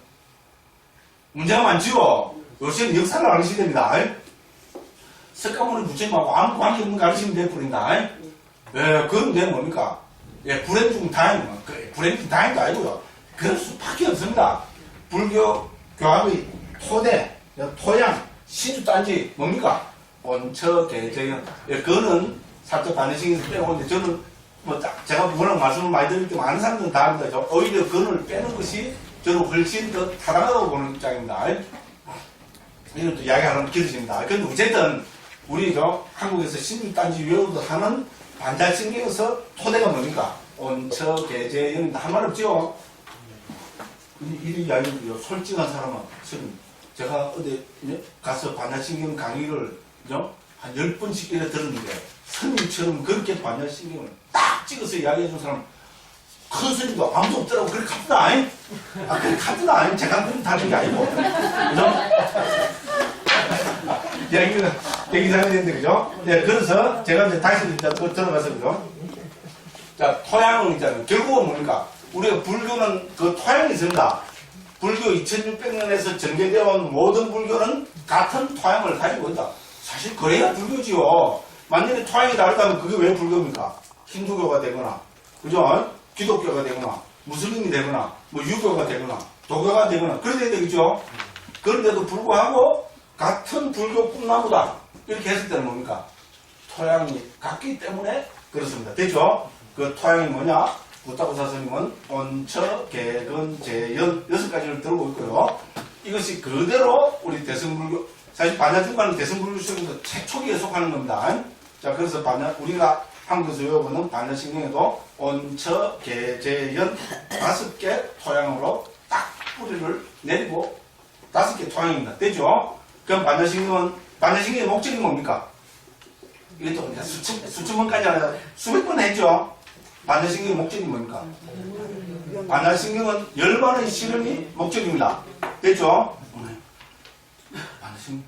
문제가 많지요. 요새는 역사를 아는 시대입니다. 석가모니 부처님하고 아무 관계 없는 가르치면 돼버린다. 예, 그런데 뭡니까? 예, 불행 중 다행, 불행 중 다행도 아니고요. 그럴 수밖에 없습니다. 불교 교학의 토대, 토양, 신주단지 뭡니까? 원처, 개재연. 예, 그거는 살짝 반대식에서 빼오는데 저는 뭐 제가 워낙 말씀을 많이 드릴 때 많은 사람들은 다 합니다. 오히려 그걸 빼는 것이 저는 훨씬 더 타당하다고 보는 입장입니다. 이것도 이야기하는 길어집니다. 근데 어쨌든 우리 한국에서 신주단지 외우도 하는 반자신경에서 토대가 뭡니까? 원처, 개재연 한 말 없죠? 이 이야기는요, 솔직한 사람은 제가 어디 가서 반야신경 강의를 한 10번씩 이래 들었는데 스님처럼 그렇게 반야신경을 딱 찍어서 이야기해 준 사람 큰 스님도 아무도 없더라고. 그래 갑시다. 그래 갑시다. 제가 그럼 다른 게 아니고. 그죠? 이야기가 되기 전에 그죠? 네, 그래서 제가 이제 다시 이제 또 들어가서 그죠? 자, 토양은 있잖아요. 결국은 뭡니까? 우리가 불교는 그 토양이 있습니다. 불교 2600년에서 전개되어 온 모든 불교는 같은 토양을 가지고 있다. 사실 그래야 불교지요. 만약에 토양이 다르다면 그게 왜 불교입니까? 힌두교가 되거나, 그죠? 기독교가 되거나, 무슬림이 되거나, 뭐 유교가 되거나, 도교가 되거나, 그래야 되겠죠? 그런데도 불구하고 같은 불교 꿈나무다. 이렇게 했을 때는 뭡니까? 토양이 같기 때문에 그렇습니다. 됐죠? 그 토양이 뭐냐? 부타고사 스님은 온처, 개근, 재연 6가지를 들고 있고요. 이것이 그대로 우리 대승불교, 사실 반야중간은 대승불교 중에서 최초기에 속하는 겁니다. 자, 그래서 우리가 한국에서 외워보는 반야신경에도 온처, 개, 재연 5개 토양으로 딱 뿌리를 내리고 5개 토양입니다. 됐죠? 그럼 반야신경의 목적이 뭡니까? 이것도 수천 번까지 아니라 수백 번 했죠? 반야신경의 목적이 뭡니까? 반야신경은 열반의 실현이 목적입니다. 됐죠? 반야신경,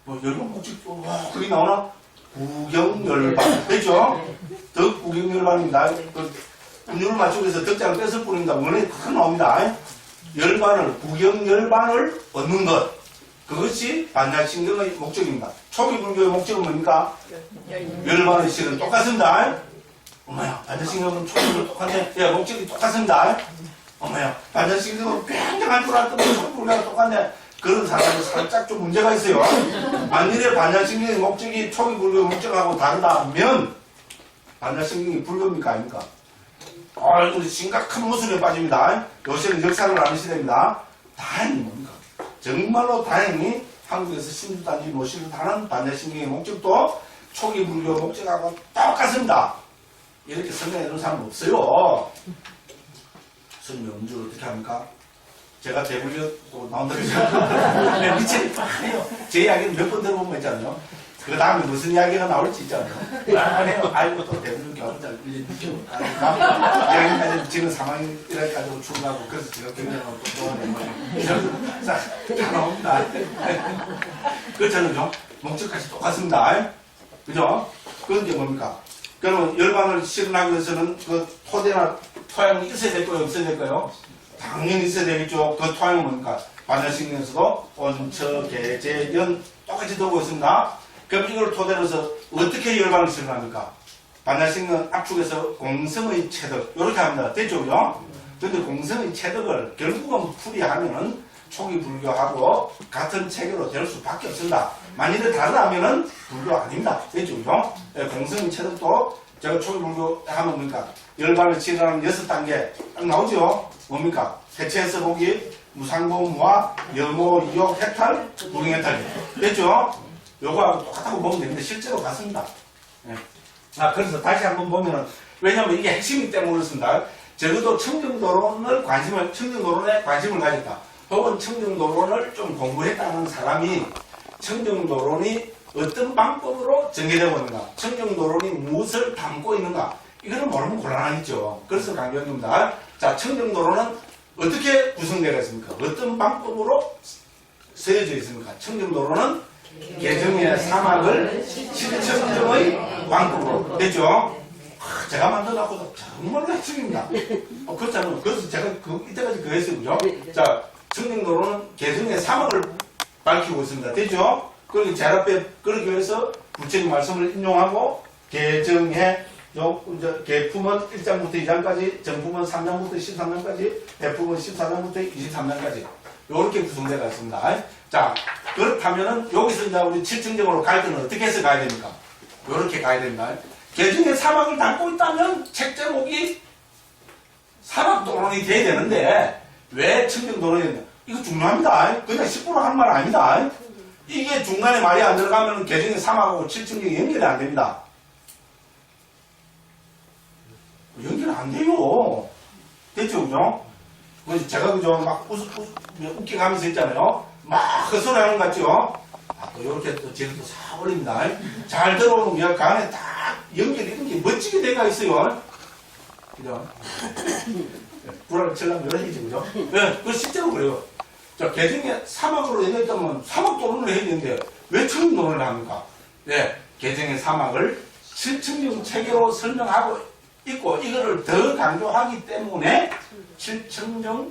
뭐, 열반 목적, 와, 그게 나오나? 구경열반. 됐죠? 덕구경열반입니다. 분율을 맞추기 위해서 덕자를 뺐을 뿐입니다. 원래 다 나옵니다. 구경열반을 얻는 것. 그것이 반야신경의 목적입니다. 초기 불교의 목적은 뭡니까? 열반의 실은 똑같습니다. 엄마야, 반야신경은 초기불교 똑같네. 야, 목적이 똑같습니다. 엄마야, 반야신경은 굉장한 줄 알았더니 초기불교가 똑같네. 그런 사람은 살짝 좀 문제가 있어요. 만일에 반야신경의 목적이 초기불교의 목적하고 다르다면 반야신경이 불교입니까? 아닙니까? 우리 심각한 모순에 빠집니다. 요새는 역사를 아는 시대입니다. 다행히 뭡니까? 정말로 다행히 한국에서 신주단지 모시를 하는 반야신경의 목적도 초기 불교 목적하고 똑같습니다. 이렇게 설명해 주는 사람은 없어요. 스님이 음주를 어떻게 합니까? 제가 대불교 또 나온다고 했잖아요. 미치게 뻔해요. 제 이야기는 몇 번 들어보면 있잖아요. 그 다음에 무슨 이야기가 나올지 있잖아요. 뻔해요. 알고 또 대불교 교원들 이야기까지 지금 상황이 이래가지고 출가하고 그래서 제가 경쟁하고 또 도와내면 다 나옵니다. 그렇잖아요. 목적까지 똑같습니다. 그죠? 그런 게 뭡니까? 그러면 열반을 실현하기 위해서는 그 토대나 토양이 있어야 될까요? 없어야 될까요? 당연히 있어야 되겠죠. 그 토양이 뭡니까? 반야신경에서도 온처, 개, 재, 연 똑같이 들고 있습니다. 그럼 이걸 토대로 해서 어떻게 열반을 실현합니까? 반야신경은 압축해서 공성의 체득 이렇게 합니다. 됐죠? 그죠? 근데 공성의 체득을 결국은 풀이하면은 초기 불교하고 같은 체계로 될 수밖에 없습니다. 만일에 다르다면은 불교 아닙니다. 됐죠? 그죠? 공성의 체득도 제가 초기 불교 하면 뭡니까? 열반을 실현하는 6단계 딱 나오죠? 뭡니까? 해체해서 보기, 무상고, 무화, 여모, 이욕, 해탈, 무릉해탈. 됐죠? 요거하고 똑같다고 보면 되는데 실제로 같습니다. 네. 그래서 다시 한번 보면은, 왜냐면 이게 핵심이기 때문에 그렇습니다. 적어도 청정도론에 관심을 가졌다. 혹은 청정도론을 좀 공부했다는 사람이 청정도론이 어떤 방법으로 전개되고 있는가, 청정도론이 무엇을 담고 있는가, 이거는 모르면 곤란하겠죠. 그래서 강조합니다. 자, 청정도론은 어떻게 구성되어 있습니까? 어떤 방법으로 쓰여져 있습니까? 청정도론은 개정의 사막을 실천정의 방법으로 됐죠? 제가 만들어놨고 정말 핵심입니다. 그렇잖아요. 그래서 제가 이때까지 그거 했어요. 그죠? 자, 청정도론은 개정의 사막을 밝히고 있습니다. 됐죠? 그리고 제 앞에 그러기 위해서 부처님 말씀을 인용하고 개정의 개품은 1장부터 2장까지, 정품은 3장부터 13장까지, 대품은 14장부터 23장까지 이렇게 구성되어 있습니다. 자, 그렇다면은 여기서 이제 우리 7청정으로 갈 때는 어떻게 해서 가야 됩니까? 이렇게 가야 됩니다. 개중에 사막을 담고 있다면 책 제목이 사막도론이 돼야 되는데 왜 청정도론이 되냐? 이거 중요합니다. 그냥 10% 하는 말 아닙니다. 이게 중간에 말이 안 들어가면 개중에 사막하고 7청정이 연결이 안 됩니다. 연결 안 돼요. 됐죠, 그죠? 제가 그죠? 막 웃겨 가면서 있잖아요. 막 헛소리 하는 것 같죠? 또 이렇게 또 제가 또 싹 올립니다. 잘 들어오면 그 안에 딱 연결 이런 게 멋지게 되어 있어요. 그죠? 불안을 치려면 이런 얘기죠, 그죠? 네, 그 실제로 그래요. 자, 개정에 사막으로 얘기했다면 사막 도론을 해야 되는데 왜 청정 도론을 합니까? 네, 개정의 사막을 칠청정 체계로 설명하고 있고 이거를 더 강조하기 때문에 칠청정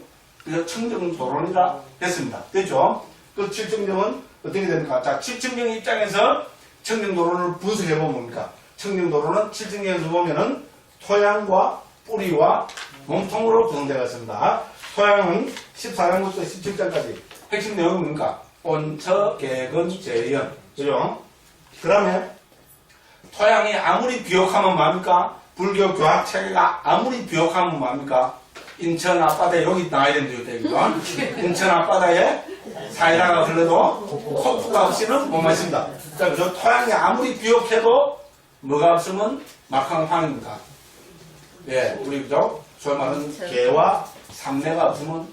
도론이라 했습니다. 됐죠? 그 칠청정은 어떻게 됩니까? 자, 칠청정 입장에서 청정 도론을 분석해 보면 뭡니까? 청정 도론은 칠청정에서 보면은 토양과 뿌리와 몸통으로 구성되어 있습니다. 토양은 14장부터 17장까지 핵심 내용이 뭡니까? 온처, 개근, 재연. 그죠? 그 다음에 토양이 아무리 비옥하면 뭡니까? 불교 교학 체계가 아무리 비옥하면 뭡니까? 인천 앞바다에 여기 나와야 된대요. 인천 앞바다에 사이다가 흘러도 코프가 없이는 못 마십니다. 자, 그죠? 토양이 아무리 비옥해도 뭐가 없으면 막항황입니다. 예, 우리 그죠? 소위 말하는 개와 삼내가 없으면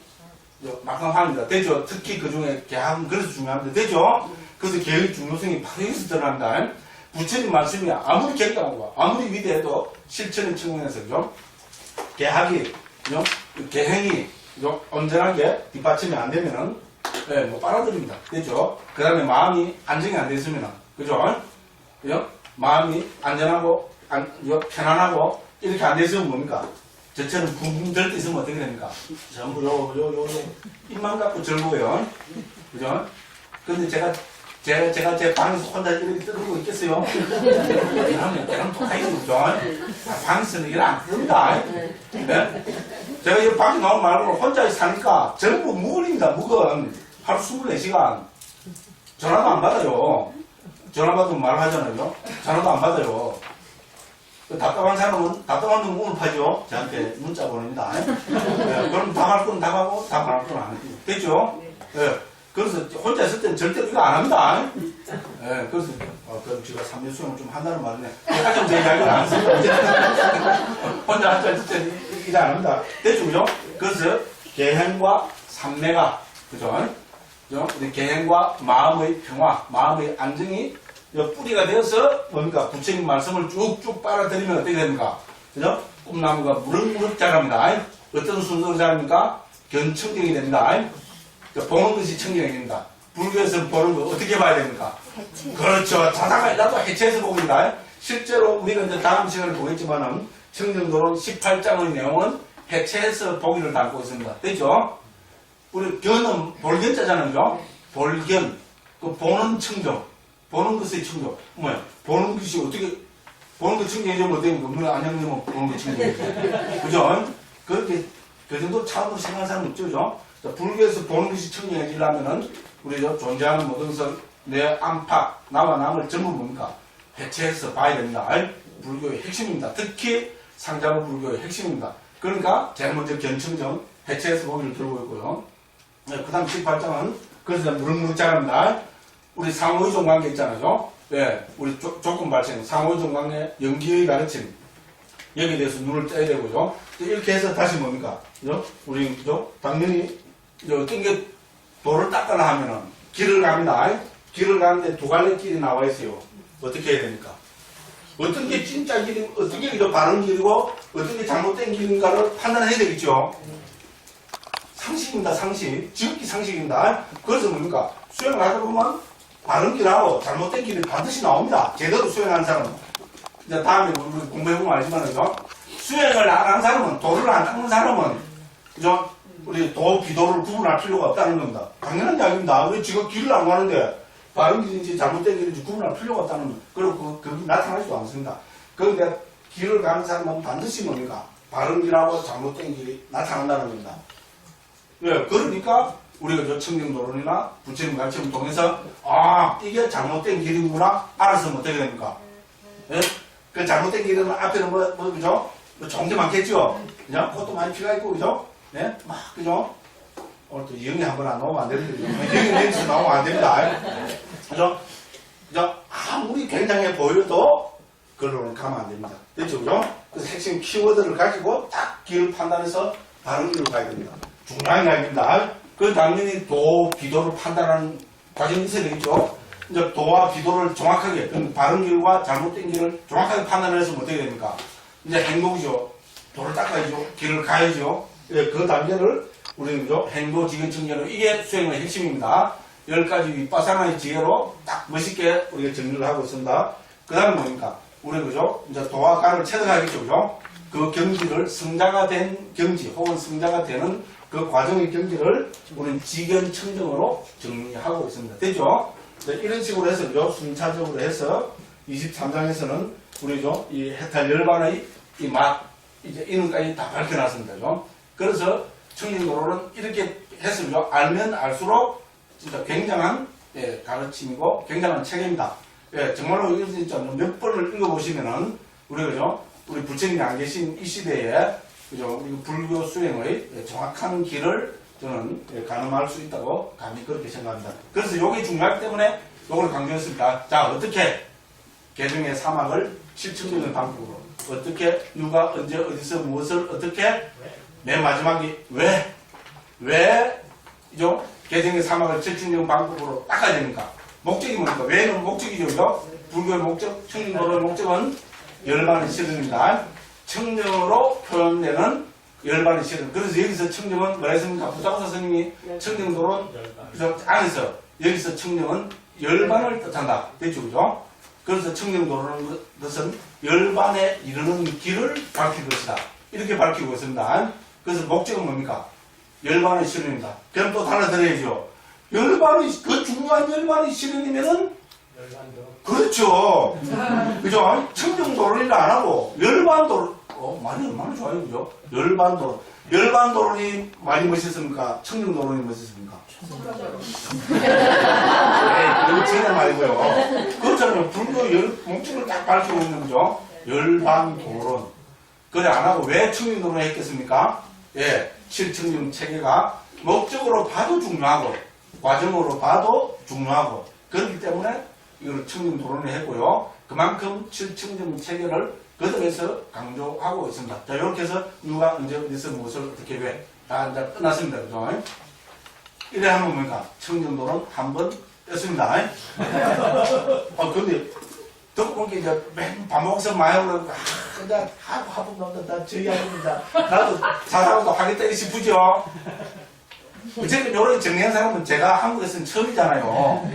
막항황입니다. 되죠? 특히 그 중에 개학은 그래서 중요합니다. 되죠? 그래서 개의 중요성이 바로 여기서 드러난다. 부처님 말씀이 아무리 객강하고 아무리 위대해도 실천의 측면에서 그죠? 개학이 그죠? 개행이 그죠? 온전하게 뒷받침이 안 되면은 예, 뭐 빨아들입니다. 되죠? 그 다음에 마음이 안정이 안 돼 있으면은 그죠? 그죠? 마음이 안전하고 편안하고 이렇게 안 돼 있으면 뭡니까? 저처럼 붕붕 들때 있으면 어떻게 됩니까? 전부 요 입만 갖고 즐거워요. 그죠? 근데 제가 제 방에서 혼자 이렇게 뜨고 있겠어요? 걔랑 똑같이 그죠? 방에서는 일 안 뜹니다. 네? 제가 이 밖에 나오면 말고 혼자 사니까 전부 무근입니다. 무근. 하루 24시간. 전화도 안 받아요. 전화 받으면 말하잖아요. 전화도 안 받아요. 답답한 사람은 답답한 놈 오늘 파죠. 저한테 문자 보냅니다. 네, 그럼 답할 건 답하고 답 안 할 건 안 해요. 됐죠? 네. 그래서 혼자 있을 때는 절대로 이거 안 합니다. 네, 그래서 그럼 제가 3년 수영을 좀 한다는 말이네. 하여튼 제 이야기를 안 했습니다. 혼자 앉아 있을 때는 이거 안 합니다. 됐죠? 그죠? 그래서 개행과 삼내가 그죠? 우리 개행과 마음의 평화, 마음의 안정이 뿌리가 되어서 뭡니까? 부처님 말씀을 쭉쭉 빨아들이면 어떻게 됩니까? 그죠? 꿈나무가 무럭무럭 자랍니다. 어떤 순서로 자랍니까? 견청정이 됩니다. 보는 것이 청정이 됩니다. 불교에서 보는 거 어떻게 봐야 됩니까? 해체. 그렇죠. 자다가 일어나도 해체해서 봅니다. 실제로 우리가 이제 다음 시간에 보겠지만은 청정도론 18장의 내용은 해체해서 보기를 담고 있습니다. 됐죠? 우리 견은 볼견자잖아요. 그죠? 볼견. 그 보는 청정. 보는 것의 청정. 뭐야? 보는 것이 어떻게, 보는 것 청정이면 어떻게, 뭐, 안녕님은 보는 것 청정이죠. 그죠? 그렇게, 그 정도 차원으로 생각하는 사람 있죠. 그죠? 자, 불교에서 보는 것이 청정해지려면은, 우리 존재하는 모든 것, 내 안팎, 나와 남을 전부 뭡니까? 해체해서 봐야 됩니다. 불교의 핵심입니다. 특히 상자부 불교의 핵심입니다. 그러니까, 제일 먼저 견청정, 해체해서 보기를 들고 있고요. 네, 그 다음 18장은, 그래서 무럭무럭 자랍니다. 우리 상호이종 관계 있잖아요. 네, 우리 조건 발생, 상호이종 관계, 연기의 가르침. 여기에 대해서 눈을 떼야 되고요. 이렇게 해서 다시 뭡니까? 그죠? 우리, 그죠? 당연히, 어떤 게 돌을 닦으려 하면은 길을 갑니다. 길을 가는데 두 갈래 길이 나와 있어요. 어떻게 해야 됩니까? 어떤 게 진짜 길이고, 어떤 게 바른 길이고, 어떤 게 잘못된 길인가를 판단해야 되겠죠? 상식입니다, 상식. 지극히 상식입니다. 그래서 뭡니까? 수행을 하다 보면 바른 길하고 잘못된 길이 반드시 나옵니다. 제대로 수행하는 사람은. 이제 다음에 우리 공부해보면 알지만요. 수행을 안 하는 사람은, 도를 안 닦는 사람은, 그죠? 우리 도, 비도를 구분할 필요가 없다는 겁니다. 당연한 이야기입니다. 왜 지가 길을 안 가는데, 바른 길인지 잘못된 길인지 구분할 필요가 없다는 겁니다. 그리고 그게 나타나지도 않습니다. 그런데 길을 가는 사람은 반드시 뭡니까? 바른 길하고 잘못된 길이 나타난다는 겁니다. 예, 그러니까, 우리가 저 청정도론이나 부처님 가르침을 통해서 이게 잘못된 길이구나 알았으면 어떻게 됩니까? 예? 그 잘못된 길은 앞에는 그죠? 종지 많겠죠? 그죠? 그것도 많이 필요가 있고 그죠? 네? 그죠? 오늘 또 이영이 한번 안 나오면 안 되는데 이영이 내에서 나오면 안 됩니다. 그죠? 그죠? 아무리 굉장해 보여도 그걸로는 가면 안 됩니다. 됐죠? 그죠? 그래서 핵심 키워드를 가지고 딱 길을 판단해서 바른 길로 가야 됩니다. 중요한 이야기입니다. 그 당연히 도, 비도를 판단하는 과정이 있어야 되겠죠. 이제 도와 비도를 정확하게, 바른 길과 잘못된 길을 정확하게 판단해서 어떻게 됩니까? 이제 행복이죠. 도를 닦아야죠. 길을 가야죠. 예, 그 단계를 우리는 그죠? 행도 지근 청결로 이게 수행의 핵심입니다. 10가지 윗바사나의 지혜로 딱 멋있게 우리가 정리를 하고 있습니다. 그 다음에 뭡니까? 우리 그죠? 이제 도와 간을 체득하겠죠. 그죠? 그 경지를 성자가 된 경지 혹은 성자가 되는 그 과정의 경지를 우리는 지견 청정으로 정리하고 있습니다. 됐죠? 네, 이런 식으로 해서 그죠? 순차적으로 해서 23장에서는 우리죠? 이 해탈 열반의 이 맛, 이제 이는까지 다 밝혀놨습니다. 그죠? 그래서 청정도로는 이렇게 해서 그죠? 알면 알수록 진짜 굉장한 예, 가르침이고 굉장한 책입니다. 예, 정말로 이거 진짜 몇 번을 읽어보시면은 우리 그죠? 우리 부처님이 안 계신 이 시대에 그죠? 우리 불교 수행의 예, 정확한 길을 저는 예, 가늠할 수 있다고 감히 그렇게 생각합니다. 그래서 이게 중요하기 때문에 이걸 강조했습니다. 자, 어떻게 개중의 사막을 실천하는 방법으로 어떻게 누가 언제 어디서 무엇을 어떻게 맨 마지막에 왜 이죠? 개정의 사막을 실천하는 방법으로 닦아야 됩니까? 목적이 뭡니까? 왜는 목적이죠. 그죠? 불교의 목적, 청정도로의 목적은 열반의 실현입니다. 청정으로 표현되는 열반의 실현. 그래서 여기서 청정은 뭐라 했습니까? 부자고사 스님이 청정도로는 안에서 여기서 청정은 열반을 뜻한다. 됐죠? 그죠? 그래서 청정도로는 것은 열반에 이르는 길을 밝힐 것이다. 이렇게 밝히고 있습니다. 그래서 목적은 뭡니까? 열반의 실현입니다. 그럼 또 달라들어야죠. 열반의, 그 중요한 열반의 실현이면은, 그렇죠. 그죠? 청정도론이라 안 하고, 열반도론, 말이 얼마나 좋아요. 그죠? 열반도론. 열반도론이 많이 멋있습니까? 청정도론이 멋있습니까? 네, 이거 제 말이고요. 그렇잖아요. 불교 목적을 딱 밝히고 있는 거죠. 열반도론. 그래 안 하고 왜 청정도론을 했겠습니까? 예, 실청정 체계가 목적으로 봐도 중요하고 과정으로 봐도 중요하고 그렇기 때문에 이걸 청정도론을 했고요. 그만큼 실청정 체계를 거듭해서 강조하고 있습니다. 자, 이렇게 해서 누가 언제 어디서 무엇을 어떻게 왜 다 이제 끝났습니다. 그죠? 이래 하면 뭡니까? 청정도론 한번 떴습니다. 근데 듣고 보니까 이제 맨 반복해서 많이 오르고 근데 하부 넘는다 저희 아닙니다. 나도 사사도 하겠다 싶으죠. 어쨌든 요런 정리한 사람은 제가 한국에서는 처음이잖아요.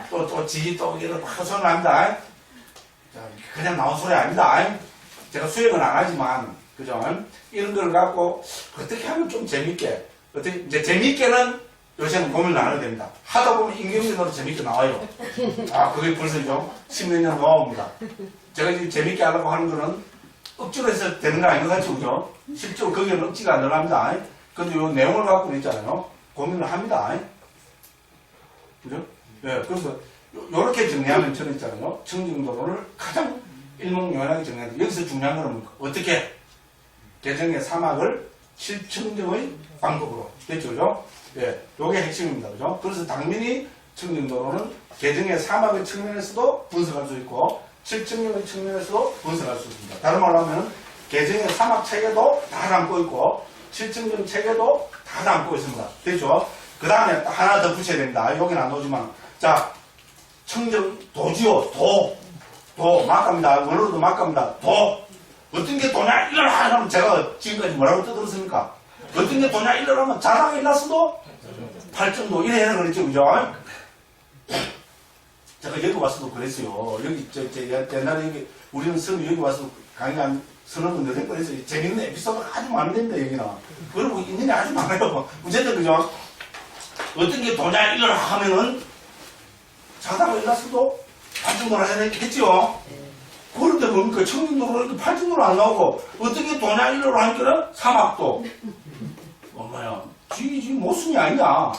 또 지지 또 이런 허선을 합니다. 그냥 나온 소리 아닙니다. 제가 수행은 안 하지만 그죠? 이런 걸 갖고 어떻게 하면 좀 재밌게 어떻게 이제 재밌게는 요새는 고민을 안 해도 됩니다. 하다 보면 임경진으로 재밌게 나와요. 그게 벌써 좀 10몇 년 노하우입니다. 제가 지금 재밌게 하려고 하는 거는 억지로 해서 되는 거 아닌 것 같죠, 그죠? 실제로 거기는 억지가 안 들어갑니다. 근데 요 내용을 갖고 있잖아요. 고민을 합니다. 그죠? 예, 그래서 요렇게 정리하면 저는 있잖아요. 청정도론을 가장 일목요연하게 정리하는데 여기서 중요한 거는 뭡니까? 어떻게 개정의 사막을 실청정의 방법으로 됐죠, 그죠? 예, 요게 핵심입니다. 그죠? 그래서 당연히 청정도로는 개정의 사막의 측면에서도 분석할 수 있고, 실청정의 측면에서도 분석할 수 있습니다. 다른 말로 하면, 개정의 사막 체계도 다 담고 있고, 실청정 체계도 다 담고 있습니다. 됐죠? 그 다음에 하나 더 붙여야 됩니다. 여기는 안 나오지만. 자, 청정, 도지요, 도, 막갑니다. 원어로도 막갑니다. 도. 어떤 게 도냐, 이걸 하면 제가 지금까지 뭐라고 떠들었습니까? 어떤 게 도냐, 이걸 하면 자랑이 일났어도 팔정도 이래 해라 그랬죠, 그죠? 제가 여기 와서도 그랬어요. 여기, 옛날에 여기, 우리는 선이 여기 와서 강의 한 서너 번 여덟 번 했어요. 재밌는 에피소드가 아주 많은데, 여기는. 그리고 있는 게 아주 많아요. 어쨌든, 그죠? 어떤 게 도냐, 이걸 하면은 자다가 일났어도 팔정도를 해야 했죠? 그런데 뭡니까? 청정도로 이렇게 팔정도로 안 나오고, 어떤 게 도냐, 이걸 하니까 사막도. 엄마야, 지 모순이 아니야.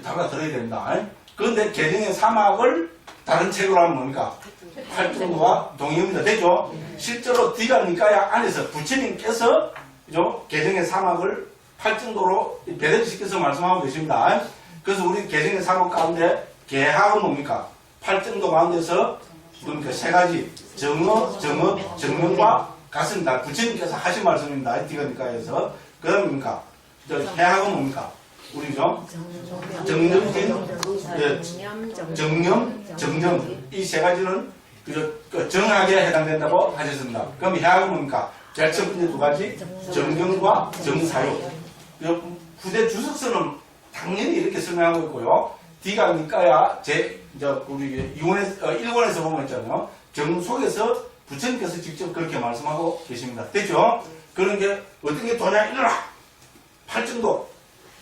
다가 들어야 된다. 그런데 개정의 사막을 다른 책으로 하면 뭡니까? 팔정도와 동의입니다. 되죠? 실제로 디가니까야 안에서 부처님께서 그죠? 개정의 사막을 팔정도로 배대시켜서 말씀하고 계십니다. 그래서 우리 개정의 사막 가운데 개학은 뭡니까? 팔정도 가운데서 뭡니까? 세 가지 정어, 정업, 정명과 같습니다. 부처님께서 하신 말씀입니다. 디가니까에서. 그다음 뭡니까? 해학은 뭡니까? 우리죠? 정념, 정정. 이 세 가지는 정학에 해당된다고 하셨습니다. 그럼 해학은 뭡니까? 제일 첫 번째 두 가지, 정경과 정사유. 후대 주석서는 당연히 이렇게 설명하고 있고요. D가 니까야 우리 일본에서 보면 있잖아요. 정 속에서 부처님께서 직접 그렇게 말씀하고 계십니다. 됐죠? 그런 게 어떤 게 도냐 일어나! 팔정도.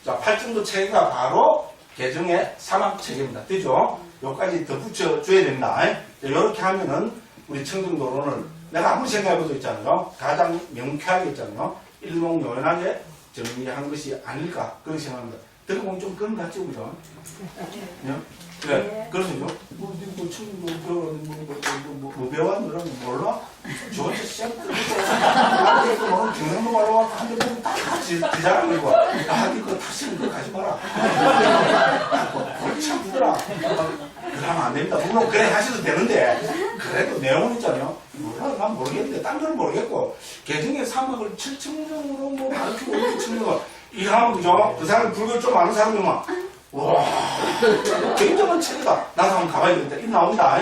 자, 팔정도 체계가 바로 개정의 사막체계입니다. 됐죠? 요까지 덧붙여 줘야 됩니다. 이렇게 하면은 우리 청정도론을 내가 아무리 생각해봐도 있잖아요. 가장 명쾌하게 있잖아요. 일목요연하게 정리한 것이 아닐까 그런 생각합니다. 들어보면 좀 그런 것 같죠, 그죠? 네. 그렇죠. 뭐 청정도 뭐 배워왔는 거 몰라? 저한테 시작 때부터 뭐 경상도 말로 한대 보면 다 지자는 거. 이거 다시는 그거 가지 마라. 참 부더라. 그러면 안 됩니다. 물론 그래 하셔도 되는데 그래도 내용은 있잖아요. 몰라, 난 모르겠는데 딴 건 모르겠고 개정의 사막을 7청정으로 뭐 가르치고 이렇게 치는 거 이거 하면 그죠? 그 사람 불교 좀 아는 사람이면 와 굉장한 책이다. 나도 한번 가봐야겠다. 이 나옵니다.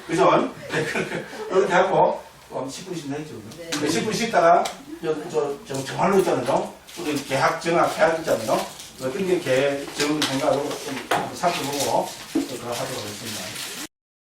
그죠? 네, 이렇게 하고 10분씩 내죠. 네. 10분 쉬다가 정말로 있잖아요. 우리 계약 정학 계약 있잖아요. 어떤 게 계정 생각으로 좀 살펴보고 그걸 하도록 하겠습니다.